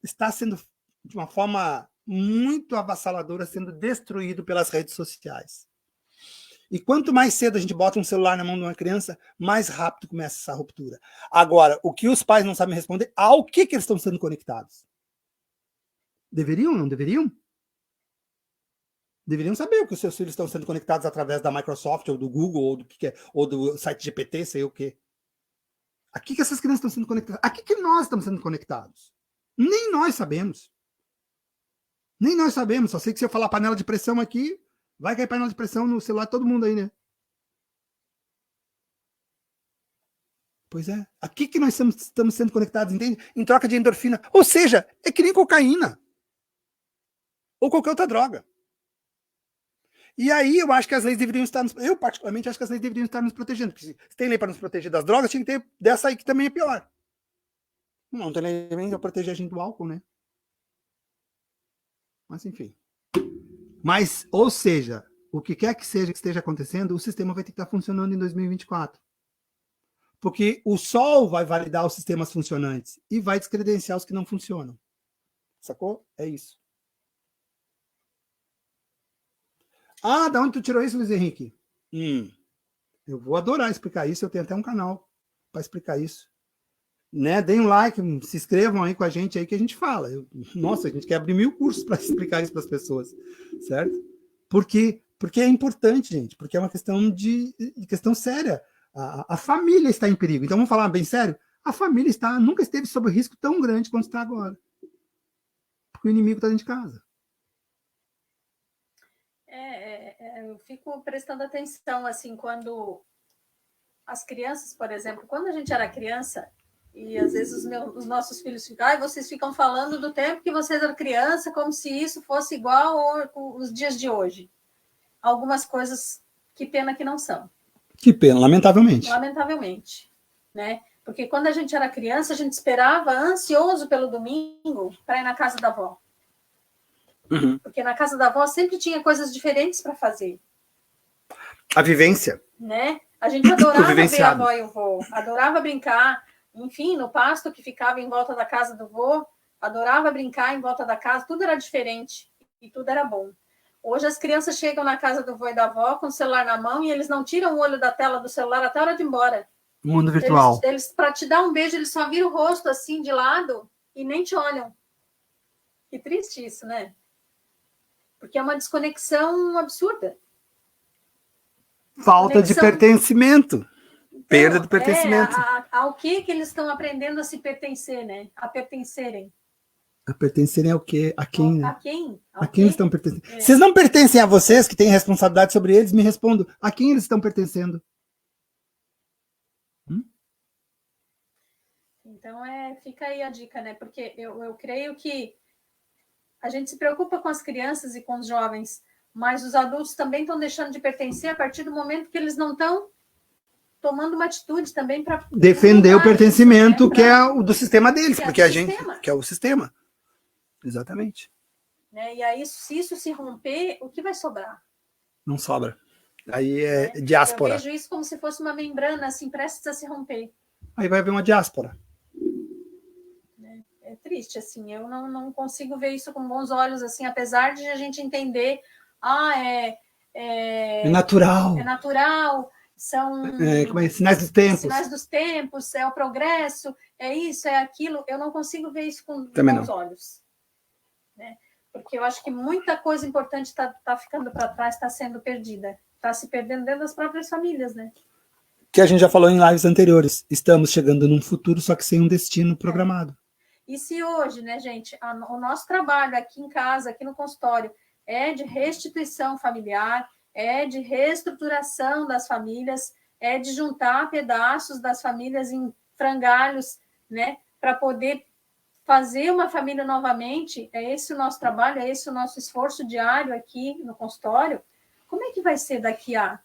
Speaker 1: está sendo, de uma forma muito avassaladora, sendo destruído pelas redes sociais. E quanto mais cedo a gente bota um celular na mão de uma criança, mais rápido começa essa ruptura. Agora, o que os pais não sabem responder, ao que eles estão sendo conectados? Deveriam ou não deveriam? Deveriam saber o que os seus filhos estão sendo conectados através da Microsoft, ou do Google, ou do que é, ou do site GPT, sei o quê. A que essas crianças estão sendo conectadas? A que nós estamos sendo conectados? Nem nós sabemos. Nem nós sabemos. Só sei que se eu falar panela de pressão aqui, vai cair panela de pressão no celular de todo mundo aí, né? Pois é. A que nós estamos sendo conectados, entende? Em troca de endorfina. Ou seja, é que nem cocaína. Ou qualquer outra droga. E aí eu acho que as leis deveriam estar eu particularmente acho que as leis deveriam estar nos protegendo. Porque se tem lei para nos proteger das drogas, tinha que ter dessa aí que também é pior. Não tem lei para proteger a gente do álcool, né? Mas enfim. Mas, ou seja, o que quer que seja que esteja acontecendo, o sistema vai ter que estar funcionando em 2024. Porque o Sol vai validar os sistemas funcionantes e vai descredenciar os que não funcionam. Sacou? É isso. Ah, da onde tu tirou isso, Luiz Henrique? Eu vou adorar explicar isso. Eu tenho até um canal para explicar isso. Né? Deem um like, se inscrevam aí com a gente aí que a gente fala. Nossa, a gente quer abrir 1000 cursos para explicar isso para as pessoas, certo? Porque é importante, gente, porque é uma questão séria. A família está em perigo. Então, vamos falar bem sério? A família nunca esteve sob risco tão grande quanto está agora. Porque o inimigo está dentro de casa.
Speaker 2: Eu fico prestando atenção, assim, quando as crianças, por exemplo, quando a gente era criança, e às vezes os nossos filhos ficam, vocês ficam falando do tempo que vocês eram criança, como se isso fosse igual aos dias de hoje. Algumas coisas, que pena que não são.
Speaker 1: Que pena, lamentavelmente.
Speaker 2: Lamentavelmente, né? Porque quando a gente era criança, a gente esperava ansioso pelo domingo para ir na casa da avó. Porque na casa da avó sempre tinha coisas diferentes para fazer.
Speaker 1: A vivência.
Speaker 2: Né? A gente adorava ver a avó e o vô, adorava brincar, enfim, no pasto que ficava em volta da casa do vô, adorava brincar em volta da casa, tudo era diferente e tudo era bom. Hoje as crianças chegam na casa do vô e da avó com o celular na mão e eles não tiram o olho da tela do celular até a hora de ir embora.
Speaker 1: Mundo virtual.
Speaker 2: Eles para te dar um beijo, eles só viram o rosto assim de lado e nem te olham. Que triste isso, né? Porque é uma desconexão absurda.
Speaker 1: Falta de pertencimento. Então, perda do pertencimento.
Speaker 2: Ao que eles estão aprendendo a se pertencer, né? A pertencerem.
Speaker 1: A pertencerem ao quê? A quem? Né?
Speaker 2: A quem?
Speaker 1: A quem eles estão pertencendo? Vocês não pertencem a vocês, que têm responsabilidade sobre eles? Me respondam. A quem eles estão pertencendo?
Speaker 2: Então, fica aí a dica, né? Porque eu creio que a gente se preocupa com as crianças e com os jovens, mas os adultos também estão deixando de pertencer a partir do momento que eles não estão tomando uma atitude também para
Speaker 1: defender o pertencimento, isso, né? Que é o do sistema deles, porque a gente que é o sistema. Exatamente.
Speaker 2: Né? E aí, se isso se romper, o que vai sobrar?
Speaker 1: Não sobra. Aí é diáspora.
Speaker 2: Eu vejo isso como se fosse uma membrana, assim, prestes a se romper.
Speaker 1: Aí vai haver uma diáspora.
Speaker 2: É triste, assim, eu não consigo ver isso com bons olhos, assim, apesar de a gente entender,
Speaker 1: é natural.
Speaker 2: É natural, são
Speaker 1: sinais dos tempos.
Speaker 2: Sinais dos tempos, é o progresso, é isso, é aquilo. Eu não consigo ver isso com bons olhos. Né? Porque eu acho que muita coisa importante está ficando para trás, está sendo perdida. Está se perdendo dentro das próprias famílias, né?
Speaker 1: Que a gente já falou em lives anteriores. Estamos chegando num futuro, só que sem um destino programado.
Speaker 2: E se hoje, né, gente, o nosso trabalho aqui em casa, aqui no consultório, é de restituição familiar, é de reestruturação das famílias, é de juntar pedaços das famílias em frangalhos, né, para poder fazer uma família novamente, é esse o nosso trabalho, é esse o nosso esforço diário aqui no consultório. Como é que vai ser daqui a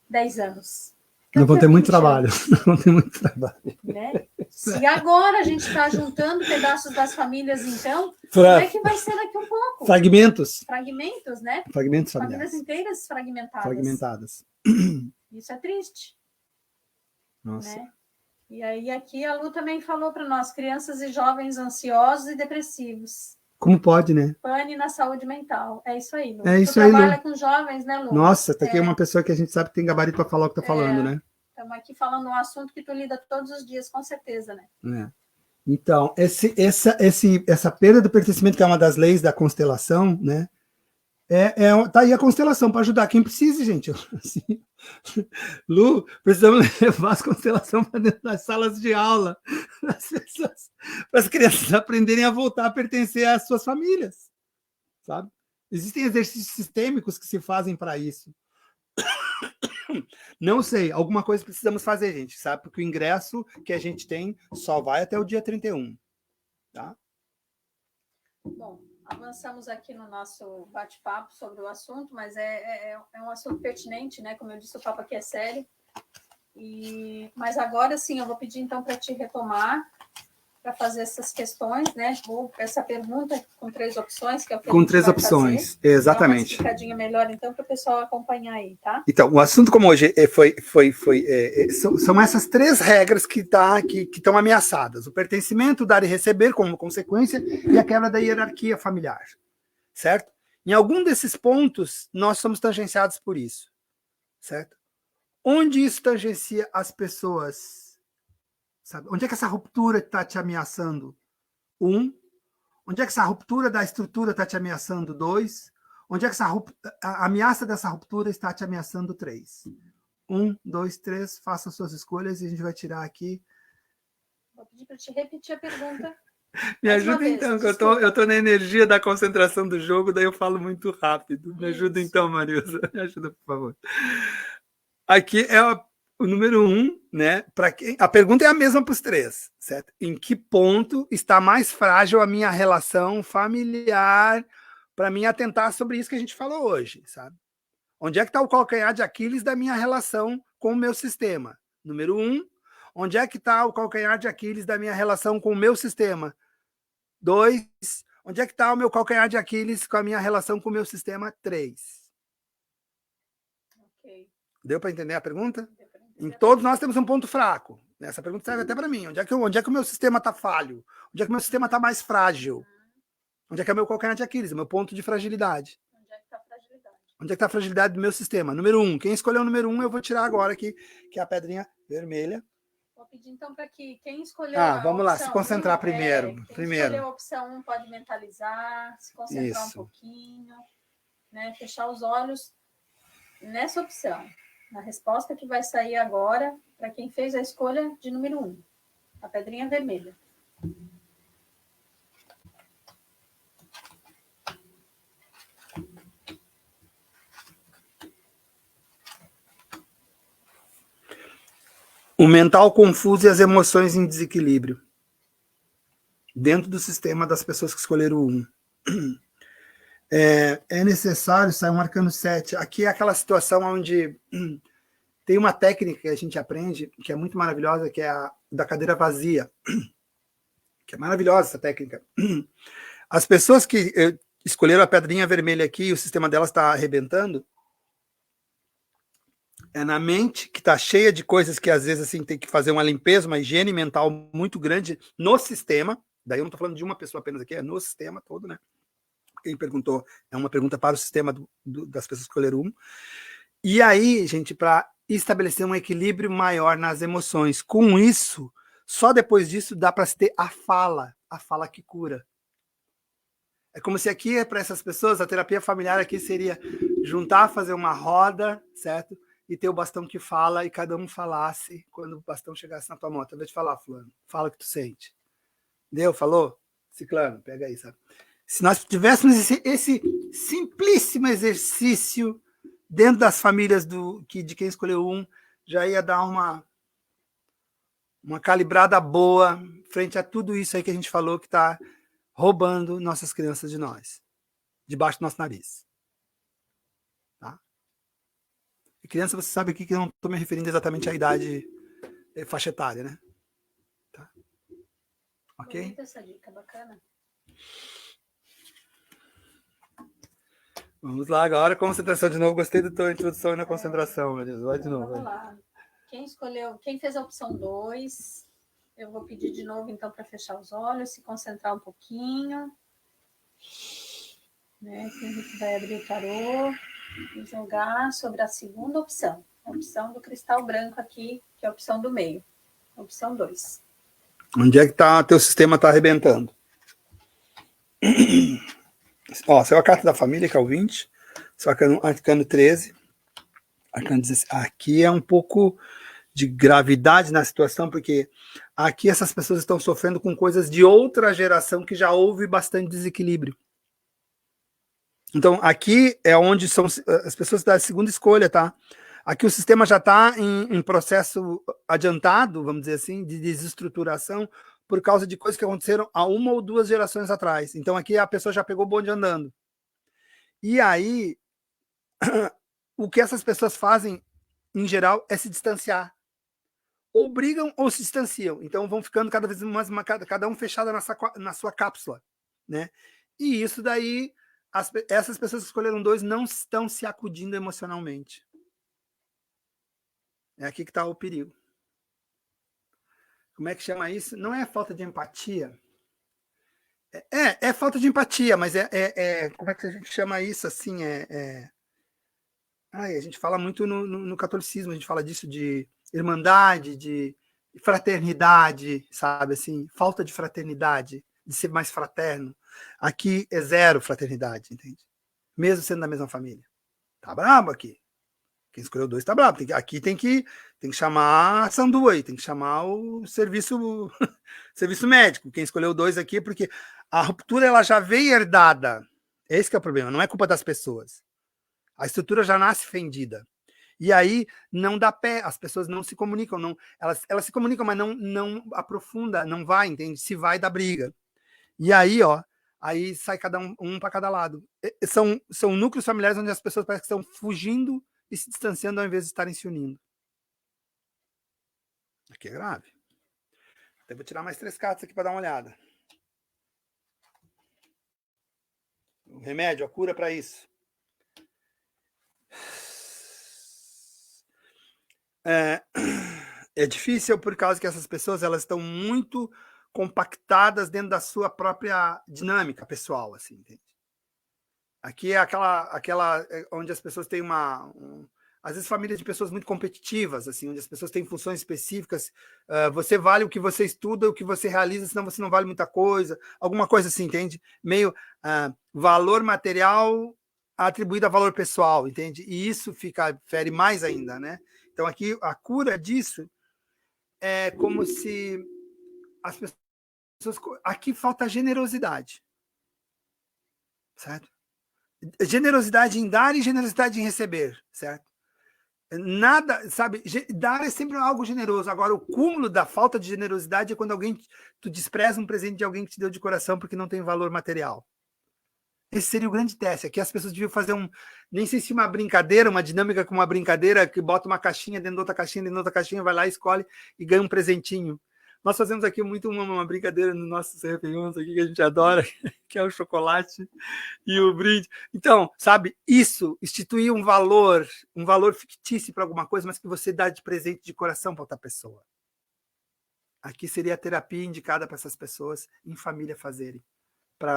Speaker 2: 10 anos?
Speaker 1: Não vão ter muito trabalho. Não vão ter muito trabalho.
Speaker 2: Né? Se agora a gente está juntando pedaços das famílias, então, como é que vai ser daqui a um pouco?
Speaker 1: Fragmentos.
Speaker 2: Fragmentos, né?
Speaker 1: Fragmentos
Speaker 2: familiares. Famílias inteiras fragmentadas. Isso é triste.
Speaker 1: Nossa.
Speaker 2: Né? E aí aqui a Lu também falou para nós, crianças e jovens ansiosos e depressivos.
Speaker 1: Como pode, né?
Speaker 2: Pane na saúde mental. É isso aí, Lu.
Speaker 1: É isso aí, Lu.
Speaker 2: Trabalha com jovens, né, Lu?
Speaker 1: Nossa, tá aqui uma pessoa que a gente sabe que tem gabarito para falar o que tá falando, né?
Speaker 2: Estamos aqui falando um assunto que tu lida todos os dias, com certeza, né?
Speaker 1: Então, essa perda do pertencimento, que é uma das leis da constelação, né? Tá aí a constelação para ajudar quem precise, gente. Assim, Lu, precisamos levar as constelações para dentro das salas de aula, para as crianças aprenderem a voltar a pertencer às suas famílias, sabe? Existem exercícios sistêmicos que se fazem para isso. Não sei, alguma coisa precisamos fazer, gente, sabe? Porque o ingresso que a gente tem só vai até o dia 31, tá?
Speaker 2: Bom, avançamos aqui no nosso bate-papo sobre o assunto, mas é um assunto pertinente, né? Como eu disse, o papo aqui é sério. Mas agora sim, eu vou pedir então para te retomar, para fazer essas questões, né? Ou essa pergunta com 3 opções, que é o que
Speaker 1: com 3 opções, fazer. Exatamente.
Speaker 2: Dá uma explicadinha melhor, então, para o pessoal acompanhar aí, tá?
Speaker 1: Então, o assunto como hoje são essas 3 regras que estão ameaçadas: o pertencimento, dar e receber como consequência, e a quebra da hierarquia familiar, certo? Em algum desses pontos, nós somos tangenciados por isso, certo? Onde isso tangencia as pessoas? Sabe? Onde é que essa ruptura está te ameaçando? 1. Onde é que essa ruptura da estrutura está te ameaçando? 2. Onde é que a ameaça dessa ruptura está te ameaçando? 3. 1, 2, 3, faça suas escolhas e a gente vai tirar aqui.
Speaker 2: Vou pedir para te repetir a pergunta.
Speaker 1: Me ajuda então, que eu tô na energia da concentração do jogo, daí eu falo muito rápido. Me ajuda então, Marilza. Me ajuda, por favor. Aqui é o número 1, né? A pergunta é a mesma para os 3, certo? Em que ponto está mais frágil a minha relação familiar para mim atentar sobre isso que a gente falou hoje, sabe? Onde é que está o calcanhar de Aquiles da minha relação com o meu sistema? Número 1. Onde é que está o calcanhar de Aquiles da minha relação com o meu sistema? 2. Onde é que está o meu calcanhar de Aquiles com a minha relação com o meu sistema 3?
Speaker 2: Ok.
Speaker 1: Deu para entender a pergunta? Em todos nós temos um ponto fraco. Essa pergunta serve até para mim. Onde é que o meu sistema está falho? Onde é que o meu sistema está mais frágil? Onde é que é o meu calcanhar de Aquiles? O meu ponto de fragilidade.
Speaker 2: Onde é que está a fragilidade?
Speaker 1: Onde é que está a fragilidade do meu sistema? Número 1. Quem escolheu o número 1, eu vou tirar agora aqui, que é a pedrinha vermelha.
Speaker 2: Vou pedir então para que quem escolheu a
Speaker 1: vamos lá, se concentrar
Speaker 2: 1,
Speaker 1: primeiro.
Speaker 2: Quem escolheu a opção 1 pode mentalizar, se concentrar um pouquinho, né? Fechar os olhos nessa opção. A resposta que vai sair agora para quem fez a escolha de número 1, a pedrinha vermelha.
Speaker 1: O mental confuso e as emoções em desequilíbrio. Dentro do sistema das pessoas que escolheram o 1. É necessário sair um arcano 7. Aqui é aquela situação onde tem uma técnica que a gente aprende, que é muito maravilhosa, que é a da cadeira vazia. Que é maravilhosa essa técnica. As pessoas que escolheram a pedrinha vermelha aqui e o sistema delas está arrebentando, é na mente que está cheia de coisas que às vezes assim tem que fazer uma limpeza, uma higiene mental muito grande no sistema. Daí eu não estou falando de uma pessoa apenas aqui, é no sistema todo, né? Quem perguntou é uma pergunta para o sistema das pessoas que escolheram 1. E aí, gente, para estabelecer um equilíbrio maior nas emoções. Com isso, só depois disso dá para se ter a fala que cura. É como se aqui, para essas pessoas, a terapia familiar aqui seria juntar, fazer uma roda, certo? E ter o bastão que fala e cada um falasse quando o bastão chegasse na tua mão. Eu vou te falar, fulano, fala o que tu sente. Deu? Falou? Ciclano, pega aí, sabe? Se nós tivéssemos esse simplíssimo exercício dentro das famílias de quem escolheu 1, já ia dar uma calibrada boa frente a tudo isso aí que a gente falou que está roubando nossas crianças de nós, debaixo do nosso nariz. Tá? E criança, você sabe aqui que eu não estou me referindo exatamente à idade faixa etária, né? Tá? Ok?
Speaker 2: Bonita essa dica, bacana.
Speaker 1: Vamos lá agora, concentração de novo. Gostei da tua introdução na concentração, meu Deus. Vai de novo.
Speaker 2: Vamos lá. Quem fez a opção 2, eu vou pedir de novo então para fechar os olhos, se concentrar um pouquinho. Né? Quem vai abrir o tarô e jogar sobre a segunda opção. A opção do cristal branco aqui, que é a opção do meio. A opção 2.
Speaker 1: Onde é que teu sistema está arrebentando? Ó, saiu a carta da família, que é o 20. Só arcano 13. Arcano 16. Aqui é um pouco de gravidade na situação, porque aqui essas pessoas estão sofrendo com coisas de outra geração que já houve bastante desequilíbrio. Então, aqui é onde são as pessoas da segunda escolha, tá? Aqui o sistema já está em processo adiantado, vamos dizer assim, de desestruturação, por causa de coisas que aconteceram há 1 ou 2 gerações atrás. Então, aqui a pessoa já pegou o bonde andando. E aí, o que essas pessoas fazem, em geral, é se distanciar. Ou brigam ou se distanciam. Então, vão ficando cada vez mais, cada um fechado na sua cápsula, né? E isso daí, essas pessoas que escolheram 2 não estão se acudindo emocionalmente. É aqui que está o perigo. Como é que chama isso? Não é falta de empatia. É falta de empatia, mas como é que a gente chama isso assim? A gente fala muito no catolicismo, a gente fala disso de irmandade, de fraternidade, sabe assim? Falta de fraternidade, de ser mais fraterno. Aqui é zero fraternidade, entende? Mesmo sendo da mesma família. Tá brabo aqui. Quem escolheu 2 tá bravo. Aqui tem que chamar a Sandu aí, tem que chamar o serviço médico. Quem escolheu 2 aqui, porque a ruptura ela já veio herdada. Esse que é o problema, não é culpa das pessoas. A estrutura já nasce fendida. E aí não dá pé, as pessoas não se comunicam, não, elas se comunicam, mas não aprofunda, não vai, entende? Se vai, dá briga. E aí, aí sai cada um para cada lado. São núcleos familiares onde as pessoas parecem que estão fugindo e se distanciando ao invés de estarem se unindo. Aqui é grave. Até vou tirar mais 3 cartas aqui para dar uma olhada. remédio, a cura para isso. É difícil por causa que essas pessoas elas estão muito compactadas dentro da sua própria dinâmica pessoal, assim, entende? Aqui é aquela onde as pessoas têm às vezes famílias de pessoas muito competitivas, assim, onde as pessoas têm funções específicas. Você vale o que você estuda, o que você realiza, senão você não vale muita coisa, alguma coisa assim, entende? Meio valor material atribuído a valor pessoal, entende? E isso fere mais ainda, né? Então aqui a cura disso é como se as pessoas... Aqui falta generosidade, certo? Generosidade em dar e generosidade em receber, certo? Nada, sabe? Dar é sempre algo generoso. Agora, o cúmulo da falta de generosidade é quando tu despreza um presente de alguém que te deu de coração porque não tem valor material. Esse seria o grande teste. Aqui as pessoas deviam fazer nem sei se uma brincadeira, uma dinâmica com uma brincadeira que bota uma caixinha dentro de outra caixinha, dentro de outra caixinha, vai lá, escolhe e ganha um presentinho. Nós fazemos aqui muito uma brincadeira nos nossos réveillons aqui que a gente adora, que é o chocolate e o brinde. Então, sabe, isso, instituir um valor fictício para alguma coisa, mas que você dá de presente de coração para outra pessoa. Aqui seria a terapia indicada para essas pessoas em família fazerem,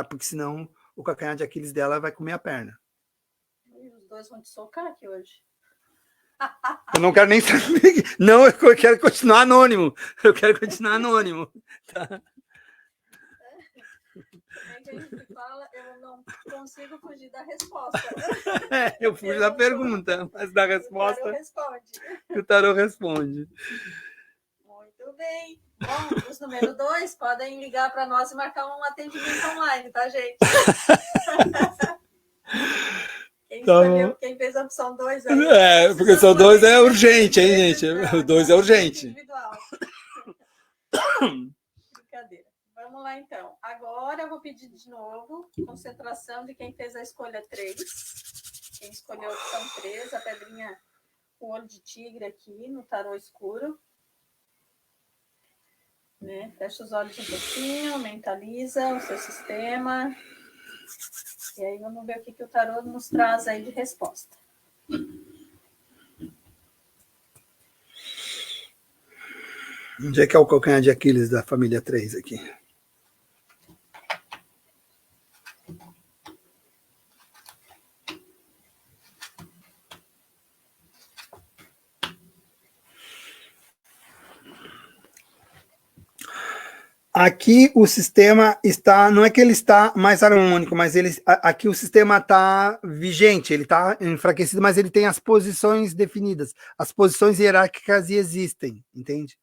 Speaker 1: porque senão o calcanhar de Aquiles dela vai comer a perna.
Speaker 2: Os dois vão te socar aqui hoje.
Speaker 1: Eu não quero nem saber. Não, eu quero continuar anônimo. Tá?
Speaker 2: É que a gente fala, eu não consigo fugir da resposta.
Speaker 1: Eu fujo da pergunta, mas da resposta o tarô responde.
Speaker 2: Muito bem. Bom, os número 2 podem ligar para nós e marcar um atendimento online, tá, gente? Quem fez a opção 2 aí?
Speaker 1: Porque só 2 é urgente, hein, gente? O 2 é urgente.
Speaker 2: Individual. Brincadeira. Vamos lá, então. Agora eu vou pedir de novo concentração de quem fez a escolha 3. Quem escolheu a opção 3, a pedrinha com olho de tigre aqui no tarô escuro. Né? Fecha os olhos um pouquinho, mentaliza o seu sistema. E aí vamos ver o que o tarô nos traz aí de resposta.
Speaker 1: Onde é que é o calcanhar de Aquiles da família 3 aqui? Aqui o sistema está, não é que ele está mais harmônico, mas aqui o sistema está vigente, ele está enfraquecido, mas ele tem as posições definidas, as posições hierárquicas existem, entende?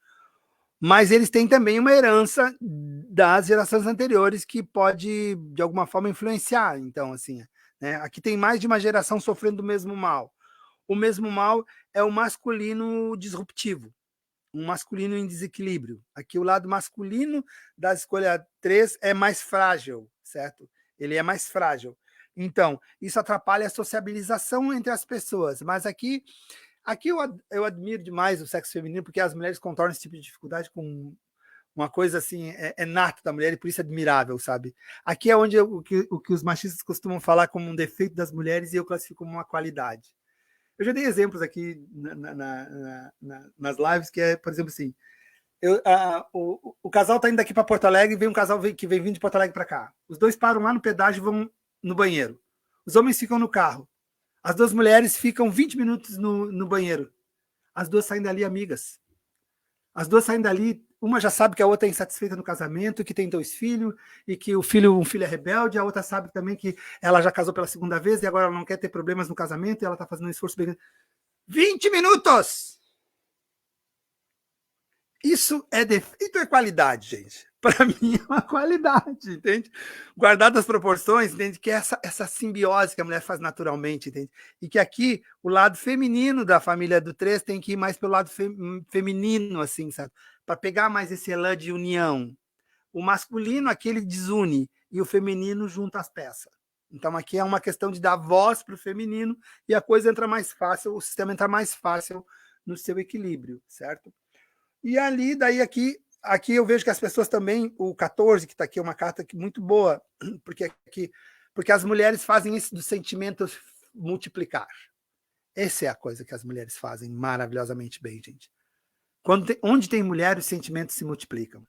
Speaker 1: Mas eles têm também uma herança das gerações anteriores que pode, de alguma forma, influenciar. Então, assim, né? Aqui tem mais de uma geração sofrendo do mesmo mal. O mesmo mal é o masculino disruptivo, um masculino em desequilíbrio. Aqui o lado masculino da escolha 3 é mais frágil, certo? Ele é mais frágil. Então, isso atrapalha a sociabilização entre as pessoas. Mas aqui eu admiro demais o sexo feminino, porque as mulheres contornam esse tipo de dificuldade com uma coisa assim, é nato da mulher, e por isso é admirável, sabe? Aqui é onde o que os machistas costumam falar como um defeito das mulheres e eu classifico como uma qualidade. Eu já dei exemplos aqui nas lives, que é, por exemplo, assim, o casal está indo daqui para Porto Alegre e vem um casal que vem vindo de Porto Alegre para cá. Os dois param lá no pedágio e vão no banheiro. Os homens ficam no carro. As duas mulheres ficam 20 minutos no banheiro. As duas saem dali amigas. As duas saem dali, uma já sabe que a outra é insatisfeita no casamento, que tem 2 filhos, e que um filho é rebelde, a outra sabe também que ela já casou pela 2ª vez e agora ela não quer ter problemas no casamento, e ela está fazendo um esforço bem... 20 minutos! Isso é defeito ou é qualidade, gente? Para mim é uma qualidade, entende? Guardado as proporções, entende? Que é essa simbiose que a mulher faz naturalmente, entende? E que aqui o lado feminino da família do 3 tem que ir mais pelo lado feminino, assim, sabe? Para pegar mais esse elan de união. O masculino aqui ele desune e o feminino junta as peças. Então aqui é uma questão de dar voz para o feminino e a coisa entra mais fácil, o sistema entra mais fácil no seu equilíbrio, certo? E ali, daí aqui eu vejo que as pessoas também, o 14, que está aqui, é uma carta muito boa, porque aqui Porque as mulheres fazem isso do sentimento multiplicar. Essa é a coisa que as mulheres fazem maravilhosamente bem, gente. Onde tem mulher, os sentimentos se multiplicam.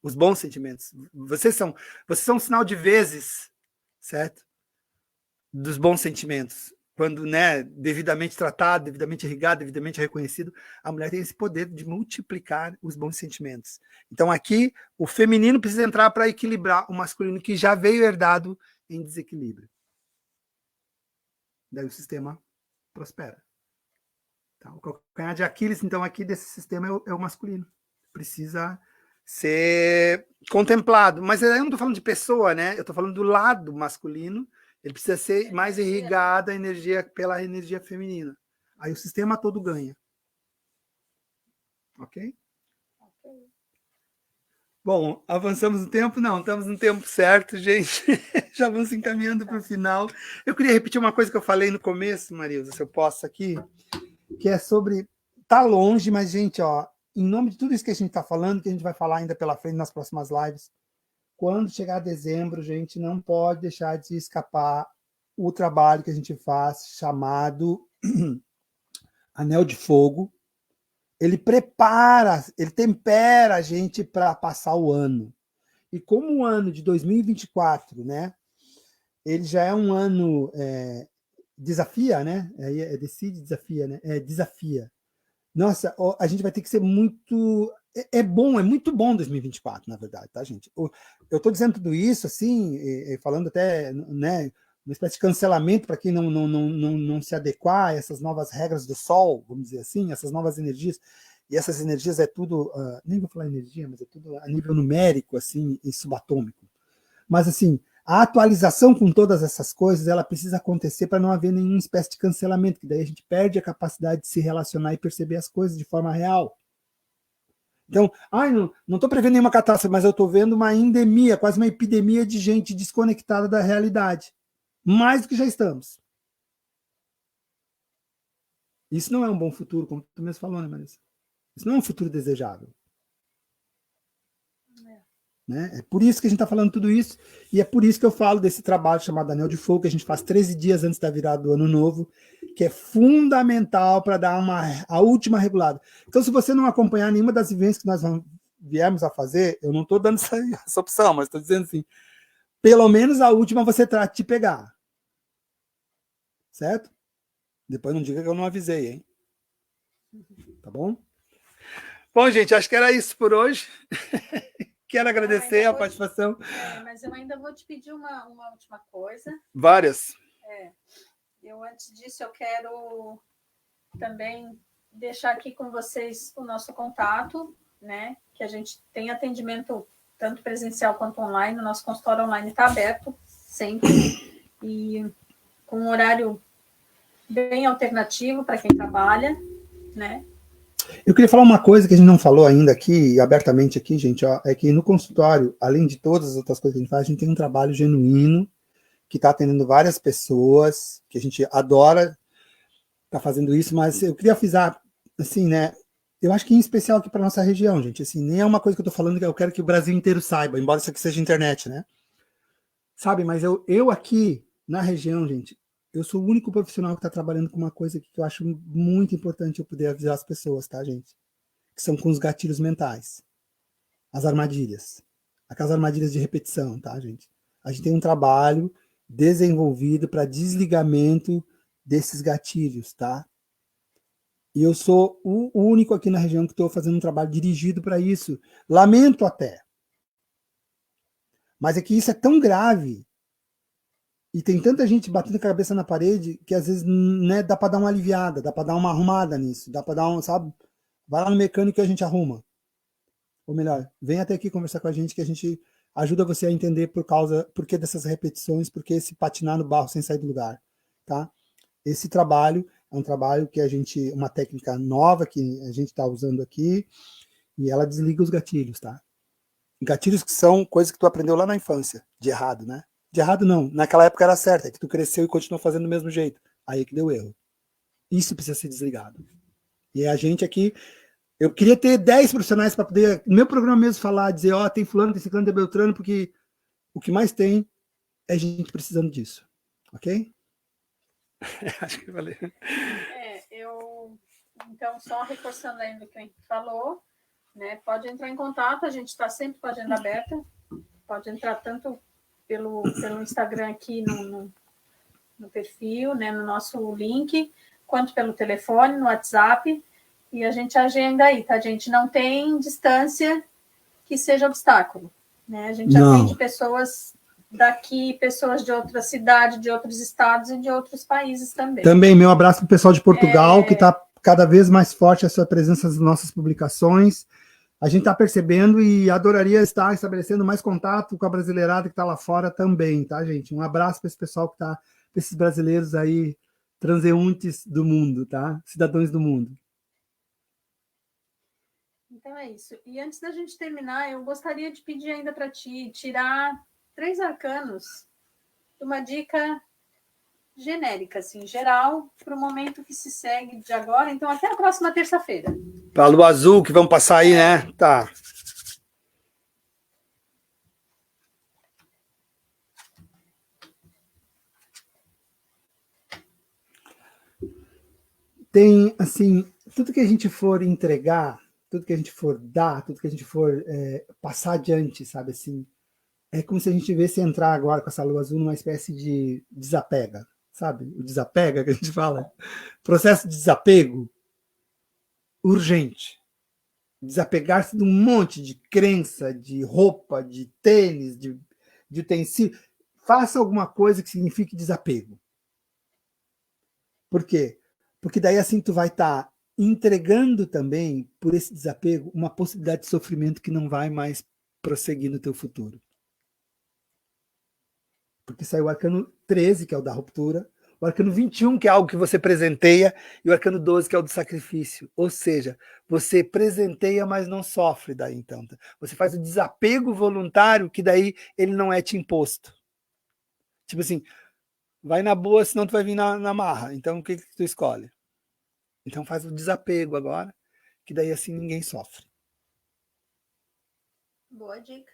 Speaker 1: Os bons sentimentos. Vocês são um sinal de vezes, certo? Dos bons sentimentos. Quando, né, devidamente tratado, devidamente irrigado, devidamente reconhecido, a mulher tem esse poder de multiplicar os bons sentimentos. Então, aqui, o feminino precisa entrar para equilibrar o masculino, que já veio herdado em desequilíbrio. Daí o sistema prospera. Tá? O calcanhar de Aquiles, então, aqui desse sistema é o masculino. Precisa ser contemplado. Mas eu não estou falando de pessoa, né? Eu estou falando do lado masculino. Ele precisa ser mais irrigado pela energia feminina. Aí o sistema todo ganha. Ok? Bom, avançamos no tempo? Não, estamos no tempo certo, gente. Já vamos encaminhando para o final. Eu queria repetir uma coisa que eu falei no começo, Marilza, se eu posso aqui, que é sobre... Tá longe, mas, gente, ó, em nome de tudo isso que a gente está falando, que a gente vai falar ainda pela frente nas próximas lives, quando chegar dezembro, gente, não pode deixar de escapar o trabalho que a gente faz, chamado Anel de Fogo. Ele prepara, ele tempera a gente para passar o ano. E como o ano de 2024, né, ele já é um ano desafia, né? Decide, desafia, né? Desafia. Nossa, a gente vai ter que ser muito... É muito bom 2024, na verdade, tá, gente? Eu estou dizendo tudo isso, assim, falando até, né, uma espécie de cancelamento para quem não se adequar a essas novas regras do Sol, vamos dizer assim, essas novas energias. E essas energias é tudo, nem vou falar energia, mas é tudo a nível numérico, assim, e subatômico. Mas, assim, a atualização com todas essas coisas, ela precisa acontecer para não haver nenhuma espécie de cancelamento, que daí a gente perde a capacidade de se relacionar e perceber as coisas de forma real. Então, não estou prevendo nenhuma catástrofe, mas eu estou vendo uma endemia, quase uma epidemia de gente desconectada da realidade. Mais do que já estamos. Isso não é um bom futuro, como tu mesmo falou, né, Marisa? Isso não é um futuro desejável. Né? É por isso que a gente está falando tudo isso, e é por isso que eu falo desse trabalho chamado Anel de Fogo, que a gente faz 13 dias antes da virada do Ano Novo, que é fundamental para dar a última regulada. Então, se você não acompanhar nenhuma das vivências que nós viemos a fazer, eu não estou dando essa opção, mas estou dizendo assim, pelo menos a última você trata de pegar. Certo? Depois não diga que eu não avisei, hein? Tá bom? Bom, gente, acho que era isso por hoje. Quero agradecer a participação.
Speaker 2: Mas eu ainda vou te pedir uma última coisa.
Speaker 1: Várias.
Speaker 2: Antes disso, eu quero também deixar aqui com vocês o nosso contato, né? Que a gente tem atendimento tanto presencial quanto online. O nosso consultório online está aberto sempre. E com um horário bem alternativo para quem trabalha, né?
Speaker 1: Eu queria falar uma coisa que a gente não falou ainda aqui, abertamente aqui, gente, ó, é que no consultório, além de todas as outras coisas que a gente faz, a gente tem um trabalho genuíno, que está atendendo várias pessoas, que a gente adora estar fazendo isso, mas eu queria avisar, assim, né, eu acho que em especial aqui para nossa região, gente, assim, nem é uma coisa que eu estou falando que eu quero que o Brasil inteiro saiba, embora isso aqui seja internet, né? Sabe, mas eu aqui, na região, gente, eu sou o único profissional que está trabalhando com uma coisa que eu acho muito importante eu poder avisar as pessoas, tá, gente? Que são com os gatilhos mentais. As armadilhas. Aquelas armadilhas de repetição, tá, gente? A gente tem um trabalho desenvolvido para desligamento desses gatilhos, tá? E eu sou o único aqui na região que estou fazendo um trabalho dirigido para isso. Lamento até. Mas é que isso é tão grave e tem tanta gente batendo a cabeça na parede que às vezes, né, dá para dar uma aliviada, dá para dar uma arrumada nisso, dá para dar um, sabe? Vai lá no mecânico e a gente arruma. Ou melhor, vem até aqui conversar com a gente que a gente ajuda você a entender por que dessas repetições, por que esse patinar no barro sem sair do lugar, tá? Esse trabalho é um trabalho que uma técnica nova que a gente está usando aqui e ela desliga os gatilhos, tá? Gatilhos que são coisas que tu aprendeu lá na infância, de errado, né? De errado não, naquela época era certo, é que tu cresceu e continuou fazendo do mesmo jeito. Aí é que deu erro. Isso precisa ser desligado. E a gente aqui, eu queria ter 10 profissionais para poder, no meu programa mesmo, falar, dizer, ó, tem fulano, tem ciclano, tem beltrano, porque o que mais tem é gente precisando disso, ok? Acho que valeu.
Speaker 2: Então, só reforçando ainda o que a gente falou, né? Pode entrar em contato, a gente está sempre com a agenda aberta, pode entrar tanto pelo Instagram aqui no perfil, né? No nosso link, quanto pelo telefone, no WhatsApp, e a gente agenda aí, tá, gente? Não tem distância que seja obstáculo, né? A gente atende pessoas daqui, pessoas de outra cidade, de outros estados e de outros países também.
Speaker 1: Também, meu abraço para o pessoal de Portugal, que está cada vez mais forte a sua presença nas nossas publicações. A gente está percebendo e adoraria estar estabelecendo mais contato com a brasileirada que está lá fora também, tá, gente? Um abraço para esse pessoal que está, para esses brasileiros aí, transeuntes do mundo, tá? Cidadãos do mundo.
Speaker 2: Então é isso. E antes da gente terminar, eu gostaria de pedir ainda para ti tirar 3 arcanos de uma dica genérica, assim, geral, para o momento que se segue de agora. Então, até a próxima terça-feira.
Speaker 1: Para a lua azul que vão passar aí, né? Tá. Tem, assim, tudo que a gente for entregar, tudo que a gente for dar, tudo que a gente for passar adiante, sabe, assim, é como se a gente tivesse entrar agora com essa lua azul numa espécie de desapega, sabe? O desapega que a gente fala. Processo de desapego urgente. Desapegar-se de um monte de crença, de roupa, de tênis, de utensílio. Faça alguma coisa que signifique desapego. Por quê? Porque daí assim tu vai estar entregando também, por esse desapego, uma possibilidade de sofrimento que não vai mais prosseguir no teu futuro. Porque saiu o arcano 13, que é o da ruptura, o arcano 21, que é algo que você presenteia, e o arcano 12, que é o do sacrifício. Ou seja, você presenteia, mas não sofre daí, então. Você faz o desapego voluntário, que daí ele não é te imposto. Tipo assim, vai na boa, senão tu vai vir na marra. Então, o que tu escolhe? Então faz o desapego agora, que daí assim ninguém sofre.
Speaker 2: Boa dica.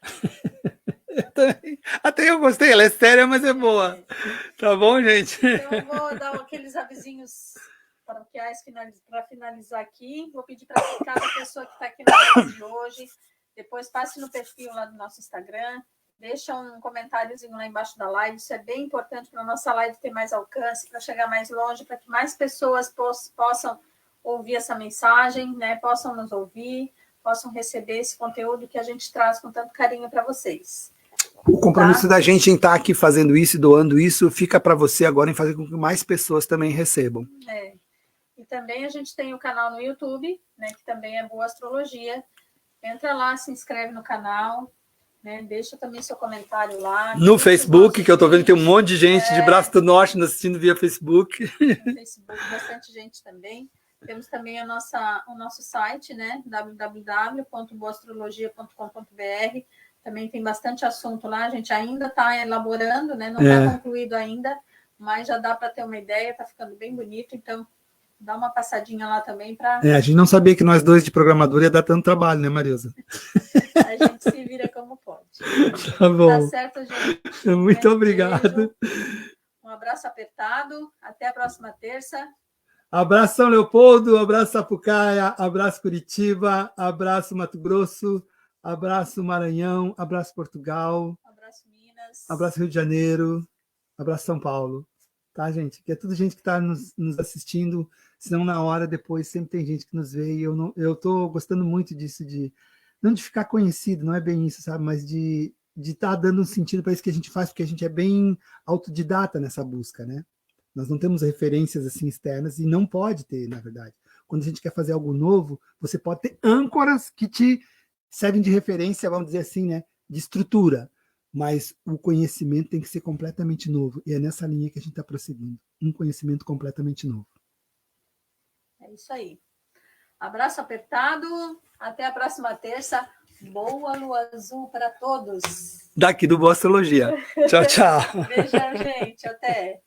Speaker 1: Até eu gostei, ela é séria, mas é boa. Tá bom, gente?
Speaker 2: Então eu vou dar aqueles avisinhos paroquiais para finalizar aqui. Vou pedir para cada pessoa que está aqui na live de hoje, depois passe no perfil lá do nosso Instagram, deixa um comentáriozinho lá embaixo da live. Isso é bem importante para a nossa live ter mais alcance, para chegar mais longe, para que mais pessoas possam ouvir essa mensagem, né? Possam nos ouvir, possam receber esse conteúdo que a gente traz com tanto carinho para vocês.
Speaker 1: O compromisso da gente em estar aqui fazendo isso e doando isso fica para você agora em fazer com que mais pessoas também recebam.
Speaker 2: E também a gente tem o canal no YouTube, né, que também é Boa Astrologia. Entra lá, se inscreve no canal, né, deixa também seu comentário lá.
Speaker 1: No Facebook, que eu estou vendo que tem um monte de gente de Braço do Norte nos assistindo via Facebook.
Speaker 2: No Facebook, bastante gente também. Temos também o nosso site, né, www.boaastrologia.com.br. Também tem bastante assunto lá, a gente ainda está elaborando, né? Não está concluído ainda, mas já dá para ter uma ideia, está ficando bem bonito, então dá uma passadinha lá também para...
Speaker 1: a gente não sabia que nós dois de programador ia dar tanto trabalho, né, Marilza?
Speaker 2: A gente se vira como pode.
Speaker 1: Tá bom.
Speaker 2: Tá certo, gente?
Speaker 1: Muito obrigado.
Speaker 2: Um abraço apertado, até a próxima terça.
Speaker 1: Abraço São Leopoldo, abraço Sapucaia, abraço Curitiba, abraço Mato Grosso, abraço Maranhão, abraço Portugal,
Speaker 2: abraço Minas,
Speaker 1: abraço Rio de Janeiro, abraço São Paulo, tá, gente? Que é tudo gente que está nos assistindo, senão na hora depois sempre tem gente que nos vê, e eu tô gostando muito disso, não de ficar conhecido, não é bem isso, sabe, mas de estar dando um sentido para isso que a gente faz, porque a gente é bem autodidata nessa busca, né? Nós não temos referências assim externas e não pode ter, na verdade. Quando a gente quer fazer algo novo, você pode ter âncoras que te servem de referência, vamos dizer assim, né, de estrutura, mas o conhecimento tem que ser completamente novo, e é nessa linha que a gente está prosseguindo, um conhecimento completamente novo.
Speaker 2: É isso aí. Abraço apertado, até a próxima terça. Boa lua azul para todos.
Speaker 1: Daqui do Boa Astrologia. Tchau, tchau.
Speaker 2: Beijão, gente. Até.